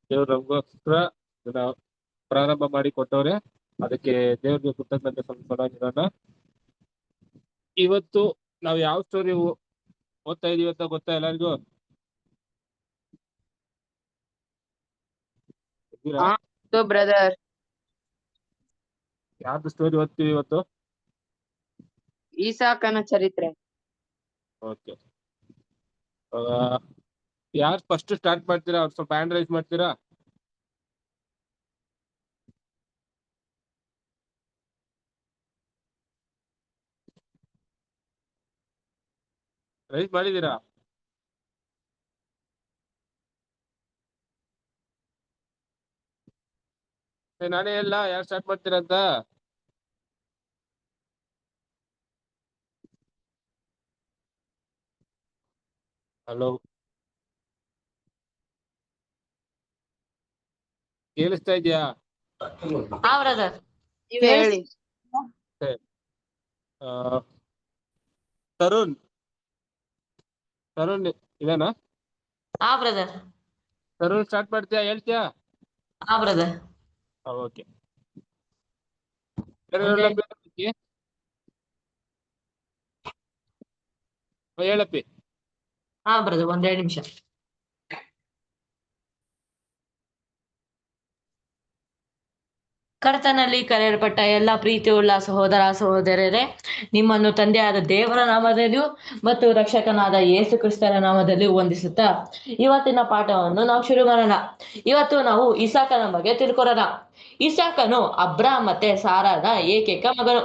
ದೇವ್ರು ನಮಗೋಸ್ಕರ ಇದನ್ನ ಪ್ರಾರಂಭ ಮಾಡಿ ಕೊಟ್ಟವ್ರೆ. ಅದಕ್ಕೆ ದೇವ್ರಿಗೆ ಕೃತಜ್ಞತೆ ಸಲ್ಲಿಸೋಣ. ಇವತ್ತು ನಾವು ಯಾವ ಸ್ಟೋರಿ ಓದ್ತಾ ಇದೀವಿ ಅಂತ ಗೊತ್ತಾ ಎಲ್ಲರಿಗೂ? ಬ್ರದರ್, ಯಾವ್ದು ಸ್ಟೋರಿ ಓದ್ತೀವಿ ಇವತ್ತು? ಈಸಾಕನ ಚರಿತ್ರೆ. ಓಕೆ, ಯಾರು ಫಸ್ಟ್ ಸ್ಟಾರ್ಟ್ ಮಾಡ್ತೀರಾ? ಅವ್ರು ಸ್ವಲ್ಪ ಹ್ಯಾಂಡ್ ರೈಸ್ ಮಾಡ್ತೀರಾ? ರೈಸ್ ಮಾಡಿದೀರಾ? ನಾನೇ ಎಲ್ಲ ಯಾರು ಸ್ಟಾರ್ಟ್ ಮಾಡ್ತೀರಾ ಅಂತ. ಹಲೋ, ಕೇಳಿಸ್ತಾ ಇದೆಯಾ? ಹೇಳಿ. ತರುಣ್ ಇದೇನಾ? ಬ್ರದರ್. ತರುಣ್ ಸ್ಟಾರ್ಟ್ ಮಾಡ್ತೀಯಾ? ಹೇಳ್ತೀಯಾ? ಬ್ರದರ್. ಓಕೆ. ಹೇಳಪ್ಪಿ. ಬ್ರದರ್, 1-2 ನಿಮಿಷ. ಕರ್ತನಲ್ಲಿ ಕರೆಯಲ್ಪಟ್ಟ ಎಲ್ಲ ಪ್ರೀತಿಯುಳ್ಳ ಸಹೋದರ ಸಹೋದರರೇ, ನಿಮ್ಮನ್ನು ತಂದೆಯಾದ ದೇವರ ನಾಮದಲ್ಲಿಯೂ ಮತ್ತು ರಕ್ಷಕನಾದ ಯೇಸು ಕ್ರಿಸ್ತನ ನಾಮದಲ್ಲಿಯೂ ವಂದಿಸುತ್ತಾ ಇವತ್ತಿನ ಪಾಠವನ್ನು ನಾವು ಶುರು ಮಾಡೋಣ. ಇವತ್ತು ನಾವು ಇಸಾಕನ ಬಗ್ಗೆ ತಿಳ್ಕೊಳ್ಳೋಣ. ಇಸಾಕನು ಅಬ್ರಾಮ್ ಮತ್ತೆ ಸಾರಾದ ಏಕೈಕ ಮಗನು.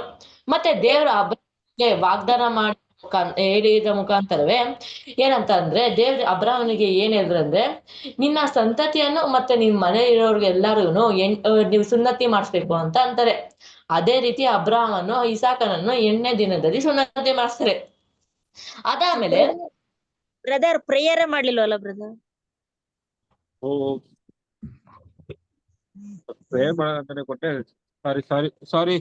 ಮತ್ತೆ ದೇವರು ಅಬ್ರಾಮ್ಗೆ ವಾಗ್ದಾನ ಮಾಡಿ ಹೇಳಿದ ಮುಖಾಂತರವೇ ಏನಂತ ಅಂದ್ರೆ, ದೇವ್ರ ಅಬ್ರಾಮನಿಗೆ ಏನ್ ಹೇಳಿದ್ರಂದ್ರೆ, ನಿನ್ನ ಸಂತತಿಯನ್ನು ಮತ್ತೆ ನಿನ್ ಮನೆ ಇರೋರ್ಗೆ ಎಲ್ಲಾರು ನೀವು ಸುನ್ನತಿ ಮಾಡಿಸ್ಬೇಕು ಅಂತ ಅಂತಾರೆ. ಅದೇ ರೀತಿ ಅಬ್ರಾಮನು ಇಸಾಕನನ್ನು 8ನೇ ದಿನದಲ್ಲಿ ಸುನ್ನತಿ ಮಾಡಿಸ್ತಾರೆ. ಅದಾದ್ಮೇಲೆ ಬ್ರದರ್ ಪ್ರೇಯರ್ ಮಾಡ್ಲಿಲ್ವಲ್ಲ ಬ್ರದರ್? ಪ್ರೇಯರ್ ಮಾಡೋಣ ಅಂತಾನೆ ಕೊಟ್ಟೆ. ಸಾರಿ.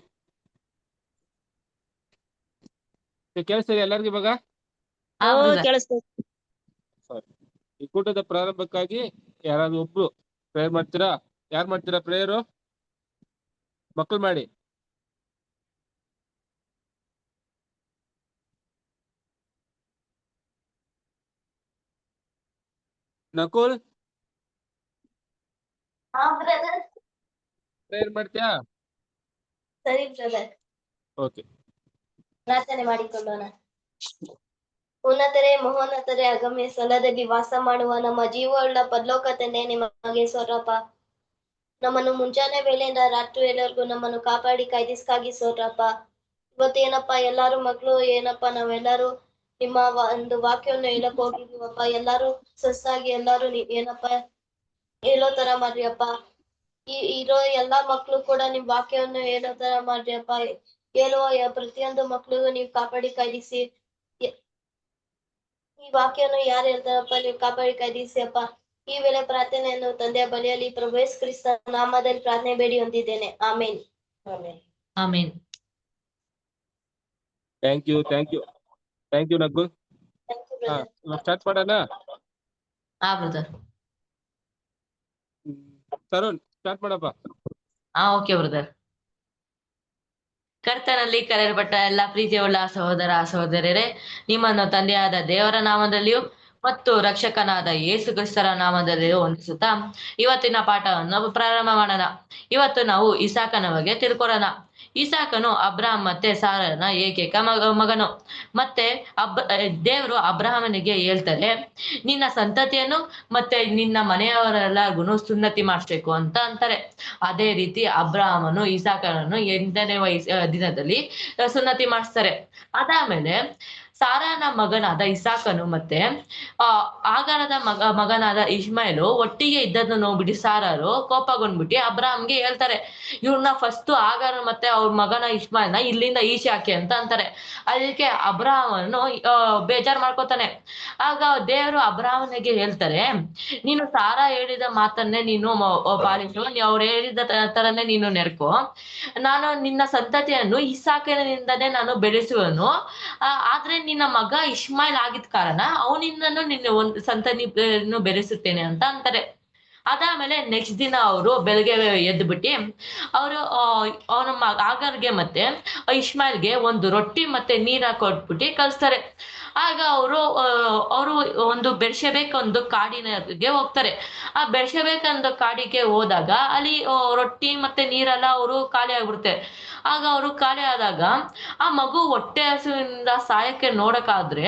ಕೇಳಿಸ್ತೀರಿ ಎಲ್ಲರಿಗೂ ಇವಾಗ? ಕೇಳಿಸ್ತದೆ. ಸಾರಿ. ಈ ಕೂಟದ ಪ್ರಾರಂಭಕ್ಕಾಗಿ ಯಾರಾದ್ರೂ ಒಬ್ರು ಪ್ರೇಯರ್ ಮಾಡ್ತೀರಾ? ಯಾರು ಮಾಡ್ತೀರಾ ಪ್ರೇಯರು? ಮಕ್ಕಳು ಮಾಡಿ. ನಕುಲ್, ಪ್ರೇಯರ್ ಮಾಡ್ತೀಯಾ? ಸರಿ ಬ್ರದರ್. ಓಕೆ, ಪ್ರಾರ್ಥನೆ ಮಾಡಿಕೊಳ್ಳೋಣ. ಉನ್ನತರೇ ಮಹೋನ್ನತರೇ ಅಗಮ್ಯ ಸ್ಥಳದಲ್ಲಿ ವಾಸ ಮಾಡುವ ನಮ್ಮ ಜೀವವುಳ್ಳ ಪರಲೋಕ ತಂದೆ, ನಿಮಗೆ ಸ್ತೋತ್ರಪ್ಪ. ನಮ್ಮನ್ನು ಮುಂಜಾನೆ ವೇಳೆಯಿಂದ ರಾತ್ರಿ ವೇಳೆವರೆಗೂ ನಮ್ಮನ್ನು ಕಾಪಾಡಿ ಕಾಯ್ದಿಸ್ಕಾಗಿ ಸ್ತೋತ್ರಪ್ಪ. ಇವತ್ತೇನಪ್ಪ ಎಲ್ಲಾರು ಮಕ್ಕಳು ಏನಪ್ಪ ನಾವೆಲ್ಲರೂ ನಿಮ್ಮ ಒಂದು ವಾಕ್ಯವನ್ನು ಹೇಳಕ್ ಹೋಗಿದೀವಪ್ಪ. ಎಲ್ಲಾರು ಸ್ವಸ್ತಾಗಿ ಎಲ್ಲಾರು ಏನಪ್ಪ ಹೇಳೋ ತರ ಮಾಡ್ರಿಯಪ್ಪ. ಇರೋ ಎಲ್ಲಾ ಮಕ್ಳು ಕೂಡ ನಿಮ್ ವಾಕ್ಯವನ್ನು ಹೇಳೋ ತರ ಮಾಡ್ರಿಯಪ್ಪ. ಹೇಳುವ ಪ್ರತಿಯೊಂದು ಮಕ್ಳಿಗೂ ನೀವು ಕಾಪಾಡಿ ಕಾಯ್ದಿಸಿ, ಈ ವಾಕ್ಯವನ್ನು ಯಾರು ಹೇಳ್ತಾರಪ್ಪ ನೀವು ಕಾಪಾಡಿ ಕಾಯ್ದಿಸಿ ಅಪ್ಪ. ಈ ವೇಳೆ ಪ್ರಾರ್ಥನೆಯನ್ನು ತಂದೆಯ ಬಳಿಯಲ್ಲಿ ಪ್ರಭು ಯೇಸು ಕ್ರಿಸ್ತ ನಾಮದಲ್ಲಿ ಪ್ರಾರ್ಥನೆ ಬೇಡಿ ಹೊಂದಿದ್ದೇನೆ. Amen. Amen. Thank you Nakul. Start ಮಾಡೋಣ. ಬ್ರದರ್. ತರುಣ್ ಸ್ಟಾರ್ಟ್ ಮಾಡಪ್ಪ. Okay brother. ಕರ್ತನಲ್ಲಿ ಕರೆಯಲ್ಪಟ್ಟ ಎಲ್ಲ ಪ್ರೀತಿಯುಳ್ಳ ಸಹೋದರ ಸಹೋದರರೇ, ನಿಮ್ಮನ್ನು ತಂದೆಯಾದ ದೇವರ ನಾಮದಲ್ಲಿಯೂ ಮತ್ತು ರಕ್ಷಕನಾದ ಯೇಸು ಕ್ರಿಸ್ತರ ನಾಮದಲ್ಲಿಯೂ ವಂದಿಸುತ್ತಾ ಇವತ್ತಿನ ಪಾಠವನ್ನು ಪ್ರಾರಂಭ ಮಾಡೋಣ. ಇವತ್ತು ನಾವು ಇಸಾಕನ ಬಗ್ಗೆ ತಿಳ್ಕೊಳ್ಳೋಣ. ಇಸಾಕನು ಅಬ್ರಾಮ್ ಮತ್ತೆ ಸಾರನ ಏಕೈಕ ಮಗನು. ಮತ್ತೆ ದೇವರು ಅಬ್ರಾಹ್ಮನಿಗೆ ಹೇಳ್ತಾರೆ, ನಿನ್ನ ಸಂತತಿಯನ್ನು ಮತ್ತೆ ನಿನ್ನ ಮನೆಯವರೆಲ್ಲರಿಗೂ ಸುನ್ನತಿ ಮಾಡಿಸ್ಬೇಕು ಅಂತ ಅಂತಾರೆ. ಅದೇ ರೀತಿ ಅಬ್ರಾಹ್ಮನು ಇಸಾಕನನ್ನು 8ನೇ ದಿನದಲ್ಲಿ ಸುನ್ನತಿ ಮಾಡಿಸ್ತಾರೆ. ಅದಾದ್ಮೇಲೆ ಸಾರಾನ ಮಗನಾದ ಇಸಾಕನು ಮತ್ತೆ ಆಗಾರದ ಮಗನಾದ ಇಷ್ಮಾಯೇಲು ಒಟ್ಟಿಗೆ ಇದ್ದದನ್ನು ನೋಡ್ಬಿಟ್ಟು ಸಾರರು ಕೋಪಗೊಂಡ್ಬಿಟ್ಟು ಅಬ್ರಾಹ್ಮ್ಗೆ ಹೇಳ್ತಾರೆ, ಇವ್ರನ್ನ ಫಸ್ಟ್ ಆಗಾರ ಮತ್ತೆ ಅವ್ರ ಮಗನ ಇಷ್ಮಾಯಲ್ನ ಇಲ್ಲಿಂದ ಈಚೆ ಹಾಕಿ ಅಂತ ಅಂತಾರೆ. ಅದಕ್ಕೆ ಅಬ್ರಾಹ್ಮನು ಬೇಜಾರ್ ಮಾಡ್ಕೋತಾನೆ. ಆಗ ದೇವರು ಅಬ್ರಾಹ್ಮನಿಗೆ ಹೇಳ್ತಾರೆ, ನೀನು ಸಾರ ಹೇಳಿದ ಮಾತನ್ನೇ ನೀನು ಪಾಲಿಸು, ಅವ್ರು ಹೇಳಿದ ತರನೇ ನೀನು ನೆಡ್ಕೊ. ನಾನು ನಿನ್ನ ಸಂತತಿಯನ್ನು ಇಸಾಕನಿಂದನೇ ನಾನು ಬೆಳೆಸುವನು. ಆದ್ರೆ ನಿನ್ನ ಮಗ ಇಷ್ಮಾಯೇಲ್ ಆಗಿದ ಕಾರಣ ಅವನಿಂದನೂ ನಿನ್ನ ಒಂದು ಸಂತತಿಯನ್ನು ಬೆಳೆಸುತ್ತೇನೆ ಅಂತ ಅಂತಾರೆ. ಅದಾದ್ಮೇಲೆ ನೆಕ್ಸ್ಟ್ ದಿನ ಅವರು ಬೆಳಗ್ಗೆ ಎದ್ಬಿಟ್ಟು ಅವರು ಅವನ ಆಗರ್ಗೆ ಮತ್ತೆ ಇಷ್ಮಾಯಿಲ್ಗೆ ಒಂದು ರೊಟ್ಟಿ ಮತ್ತೆ ನೀರ್ ಕೊಟ್ಬಿಟ್ಟು ಕಳಿಸ್ತಾರೆ. ಆಗ ಅವರು ಒಂದು ಬೆರ್ಷೆಬೇಕೊಂದು ಕಾಡಿನಗೆ ಹೋಗ್ತಾರೆ. ಆ ಬೆರ್ಷೆಬೇಕಂದು ಕಾಡಿಗೆ ಹೋದಾಗ ಅಲ್ಲಿ ರೊಟ್ಟಿ ಮತ್ತೆ ನೀರೆಲ್ಲ ಅವರು ಖಾಲಿ ಆಗ್ಬಿಡುತ್ತೆ. ಆಗ ಅವರು ಖಾಲಿ ಆದಾಗ ಆ ಮಗು ಹೊಟ್ಟೆ ಹಸುವಿಂದ ಸಾಯಕ್ಕೆ ನೋಡಕ್ಕಾದ್ರೆ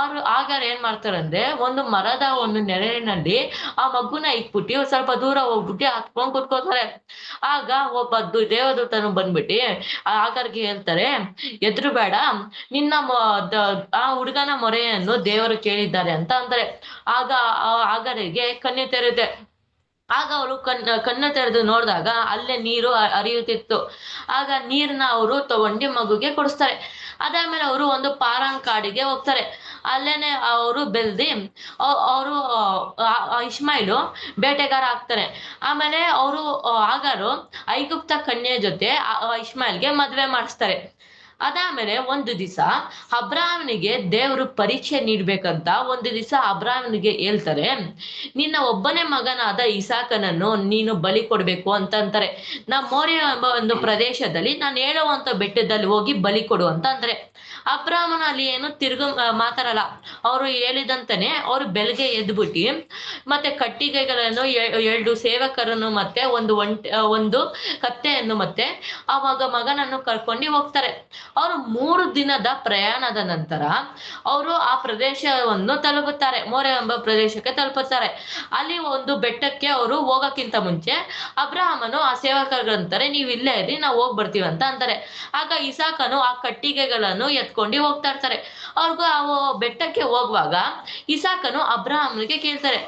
ಅವ್ರು ಆಗಾರ ಏನ್ ಮಾಡ್ತಾರೆ ಅಂದ್ರೆ ಒಂದು ಮರದ ಒಂದು ನೆರಳಿನಲ್ಲಿ ಆ ಮಗುನ ಇಟ್ಬಿಟ್ಟು ಸ್ವಲ್ಪ ದೂರ ಹೋಗ್ಬಿಟ್ಟು ಹತ್ಕೊಂಡ್ ಕುತ್ಕೋತಾರೆ. ಆಗ ಒಬ್ಬ ದೇವದೂತನು ಬಂದ್ಬಿಟ್ಟು ಆಗಾರ್ಗೆ ಹೇಳ್ತಾರೆ, ಎದ್ರು ಬೇಡ, ನಿನ್ನ ಆ ಹುಡುಗನ ಮೊರೆಯನ್ನು ದೇವರು ಕೇಳಿದ್ದಾರೆ ಅಂತ ಅಂತಾರೆ. ಆಗ ಆಗರಿಗೆ ಕಣ್ಣು ತೆರೆಯುತ್ತೆ. ಆಗ ಅವರು ಕಣ್ಣು ತೆರೆದು ನೋಡಿದಾಗ ಅಲ್ಲೇ ನೀರು ಹರಿಯುತ್ತಿತ್ತು. ಆಗ ನೀರ್ನ ಅವರು ತಗೊಂಡು ಮಗುಗೆ ಕೊಡಿಸ್ತಾರೆ. ಅದಾದ್ಮೇಲೆ ಅವರು ಒಂದು ಪಾರಾನ್ ಕಾಡಿಗೆ ಹೋಗ್ತಾರೆ. ಅಲ್ಲೇನೆ ಅವರು ಬೆಳ್ದಿ ಅವರು ಇಷ್ಮಾಯಿಲು ಬೇಟೆಗಾರ ಆಗ್ತಾರೆ. ಆಮೇಲೆ ಅವರು ಆಗಾರು ಐಗುಪ್ತ ಕನ್ಯೆ ಜೊತೆ ಇಷ್ಮಾಯಿಲ್ಗೆ ಮದ್ವೆ ಮಾಡಿಸ್ತಾರೆ. ಅದಾದ್ಮೇಲೆ ಒಂದು ದಿವಸ ಅಬ್ರಾಹ್ಮನಿಗೆ ದೇವರು ಪರೀಕ್ಷೆ ನೀಡ್ಬೇಕಂತ ಒಂದು ದಿವಸ ಅಬ್ರಾಹ್ಮನಿಗೆ ಹೇಳ್ತಾರೆ, ನಿನ್ನ ಒಬ್ಬನೇ ಮಗನಾದ ಇಸಾಕನನ್ನು ನೀನು ಬಲಿ ಕೊಡ್ಬೇಕು ಅಂತ ಅಂತಾರೆ. ಮೋರಿಯ ಎಂಬ ಒಂದು ಪ್ರದೇಶದಲ್ಲಿ ನಾನು ಹೇಳುವಂತ ಬೆಟ್ಟದಲ್ಲಿ ಹೋಗಿ ಬಲಿ ಕೊಡು ಅಂತ ಅಂದ್ರೆ ಅಬ್ರಾಹ್ಮನ ಅಲ್ಲಿ ಏನು ತಿರುಗು ಮಾತಾಡಲ್ಲ. ಅವರು ಹೇಳಿದಂತಾನೆ ಅವ್ರು ಬೆಳಗ್ಗೆ ಎದ್ಬಿಟ್ಟು ಮತ್ತೆ ಕಟ್ಟಿಗೆಗಳನ್ನು 2 ಸೇವಕರನ್ನು ಮತ್ತೆ ಒಂದು ಕತ್ತೆಯನ್ನು ಮತ್ತೆ ಆ ಮಗನನ್ನು ಕರ್ಕೊಂಡು ಹೋಗ್ತಾರೆ. ಅವರು 3 ದಿನದ ಪ್ರಯಾಣದ ನಂತರ ಅವರು ಆ ಪ್ರದೇಶವನ್ನು ತಲುಪುತ್ತಾರೆ. ಮೋರೆ ಎಂಬ ಪ್ರದೇಶಕ್ಕೆ ತಲುಪುತ್ತಾರೆ. ಅಲ್ಲಿ ಒಂದು ಬೆಟ್ಟಕ್ಕೆ ಅವರು ಹೋಗಕ್ಕಿಂತ ಮುಂಚೆ ಅಬ್ರಾಹ್ಮನು ಆ ಸೇವಕರಿಗಂತಾರೆ, ನೀವು ಇಲ್ಲೇ ಇರಿ, ನಾವು ಹೋಗ್ ಬರ್ತೀವಿ ಅಂತ ಅಂತಾರೆ. ಆಗ ಇಸಾಕನು ಆ ಕಟ್ಟಿಗೆಗಳನ್ನು ಎತ್ಕೊಂಡು ಹೋಗ್ತಾ ಇರ್ತಾರೆ. ಅವ್ರಿಗೂ ಆ ಬೆಟ್ಟಕ್ಕೆ ಹೋಗುವಾಗ ಇಸಾಕನು ಅಬ್ರಾಹ್ಮನಿಗೆ ಕೇಳ್ತಾರೆ,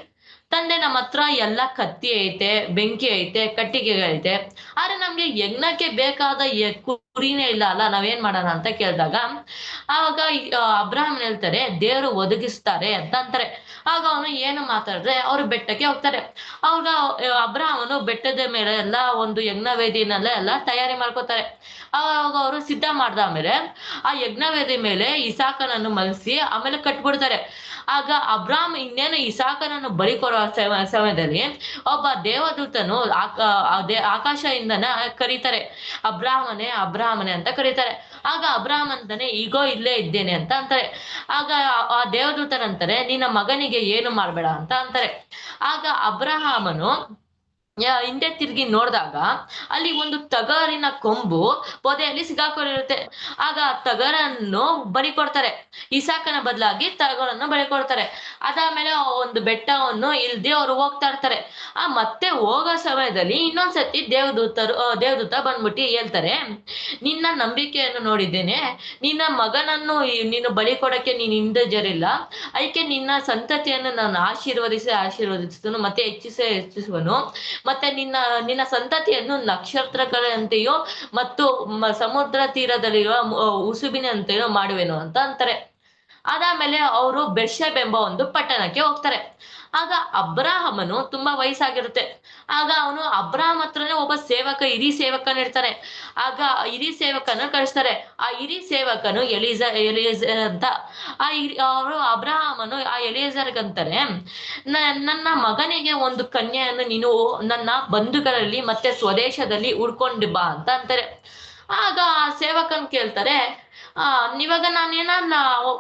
ತಂದೆ, ನಮ್ಮ ಹತ್ರ ಎಲ್ಲ ಕತ್ತಿ ಐತೆ, ಬೆಂಕಿ ಐತೆ, ಕಟ್ಟಿಗೆಗಳೈತೆ, ಆದ್ರೆ ನಮ್ಗೆ ಯಜ್ಞಕ್ಕೆ ಬೇಕಾದ ಕುರಿನೇ ಇಲ್ಲ ಅಲ್ಲ, ನಾವೇನ್ ಮಾಡೋಣ ಅಂತ ಕೇಳಿದಾಗ ಆವಾಗ ಅಬ್ರಾಹ್ಮನ್ ಹೇಳ್ತಾರೆ, ದೇವರು ಒದಗಿಸ್ತಾರೆ ಅಂತ ಅಂತಾರೆ. ಆಗ ಅವನು ಏನು ಮಾತಾಡಿದ್ರೆ ಅವರು ಬೆಟ್ಟಕ್ಕೆ ಹೋಗ್ತಾರೆ. ಆವಾಗ ಅಬ್ರಾಹ್ಮನು ಬೆಟ್ಟದ ಮೇಲೆ ಎಲ್ಲ ಒಂದು ಯಜ್ಞವೇದಿನೆಲ್ಲ ಎಲ್ಲ ತಯಾರಿ ಮಾಡ್ಕೋತಾರೆ. ಆವಾಗ ಅವರು ಸಿದ್ಧ ಮಾಡ್ದಾದ್ಮೇಲೆ ಆ ಯಜ್ಞವೇದಿ ಮೇಲೆ ಇಸಾಕನನ್ನು ಮಲಸಿ ಆಮೇಲೆ ಕಟ್ಬಿಡ್ತಾರೆ. ಆಗ ಅಬ್ರಾಹ್ಮ ಇನ್ನೇನು ಇಸಾಕನನ್ನು ಬಲಿ ಕೊಡುವ ಸಮಯದಲ್ಲಿ ಒಬ್ಬ ದೇವದೂತನು ಆಕಾಶದಿಂದನ ಕರೀತಾರೆ, ಅಬ್ರಾಹ್ಮನೆ ಅಂತ ಕರೀತಾರೆ. ಆಗ ಅಬ್ರಾಹ್ಮ ಅಂತಾನೆ, ಈಗೋ ಇಲ್ಲೇ ಇದ್ದೇನೆ ಅಂತ ಅಂತಾರೆ. ಆಗ ಆ ದೇವದೂತನಂತಾರೆ, ನಿನ್ನ ಮಗನಿಗೆ ಏನು ಮಾಡ್ಬೇಡ ಅಂತ ಅಂತಾರೆ. ಆಗ ಅಬ್ರಹಾಮನು ಹಿಂದೆ ತಿರುಗಿ ನೋಡಿದಾಗ ಅಲ್ಲಿ ಒಂದು ಟಗರಿನ ಕೊಂಬು ಪೊದೆಯಲ್ಲಿ ಸಿಗಾಕೊಂಡಿರುತ್ತೆ. ಆಗ ಆ ಟಗರನ್ನು ಬಲಿ ಕೊಡ್ತಾರೆ. ಇಸಾಕನ ಬದಲಾಗಿ ಟಗರನ್ನು ಬಲಿ ಕೊಡ್ತಾರೆ. ಅದಾದ್ಮೇಲೆ ಒಂದು ಬೆಟ್ಟವನ್ನು ಇಲ್ದೆ ಅವರು ಹೋಗ್ತಾ ಇರ್ತಾರೆ. ಮತ್ತೆ ಹೋಗೋ ಸಮಯದಲ್ಲಿ ಇನ್ನೊಂದ್ಸತಿ ದೇವದೂತ ಬಂದ್ಬಿಟ್ಟು ಹೇಳ್ತಾರೆ, ನಿನ್ನ ನಂಬಿಕೆಯನ್ನು ನೋಡಿದ್ದೇನೆ, ನಿನ್ನ ಮಗನನ್ನು ನೀನು ಬಲಿ ಕೊಡಕ್ಕೆ ನೀನು ಹಿಂದೆಜರಿಲ್ಲ, ಅದಕ್ಕೆ ನಿನ್ನ ಸಂತತಿಯನ್ನು ನಾನು ಆಶೀರ್ವದಿಸುವನು ಮತ್ತೆ ಹೆಚ್ಚಿಸುವನು, ಮತ್ತೆ ನಿನ್ನ ಸಂತತಿಯನ್ನು ನಕ್ಷತ್ರಗಳಂತೆಯೋ ಮತ್ತು ಸಮುದ್ರ ತೀರದಲ್ಲಿರುವ ಉಸುಬಿನಂತೆಯೋ ಮಾಡುವೆನು ಅಂತ ಅಂತಾರೆ. ಅದಾದ್ಮೇಲೆ ಅವರು ಬೆರ್ಷೆಬೆಂಬ ಒಂದು ಪಟ್ಟಣಕ್ಕೆ ಹೋಗ್ತಾರೆ. ಆಗ ಅಬ್ರಾಹಮನು ತುಂಬಾ ವಯಸ್ಸಾಗಿರುತ್ತೆ. ಆಗ ಅವನು ಅಬ್ರಾಹಂ ಹತ್ರನೇ ಒಬ್ಬ ಹಿರಿ ಸೇವಕನ ಇರ್ತಾನೆ. ಆಗ ಹಿರಿ ಸೇವಕನ ಕಳಿಸ್ತಾರೆ. ಆ ಹಿರಿ ಸೇವಕನು ಎಲಿಯೇಜರ್ ಅಂತ. ಅವರು ಅಬ್ರಾಹಮನು ಆ ಎಲಿಯೇಜರ್ಗಂತಾರೆ, ನನ್ನ ಮಗನಿಗೆ ಒಂದು ಕನ್ಯೆಯನ್ನು ನೀನು ನನ್ನ ಬಂಧುಗಳಲ್ಲಿ ಮತ್ತೆ ಸ್ವದೇಶದಲ್ಲಿ ಹುಡ್ಕೊಂಡು ಬಾ ಅಂತ ಅಂತಾರೆ. ಆಗ ಆ ಸೇವಕನ್ ಕೇಳ್ತಾರೆ, ಇವಾಗ ನಾನೇನ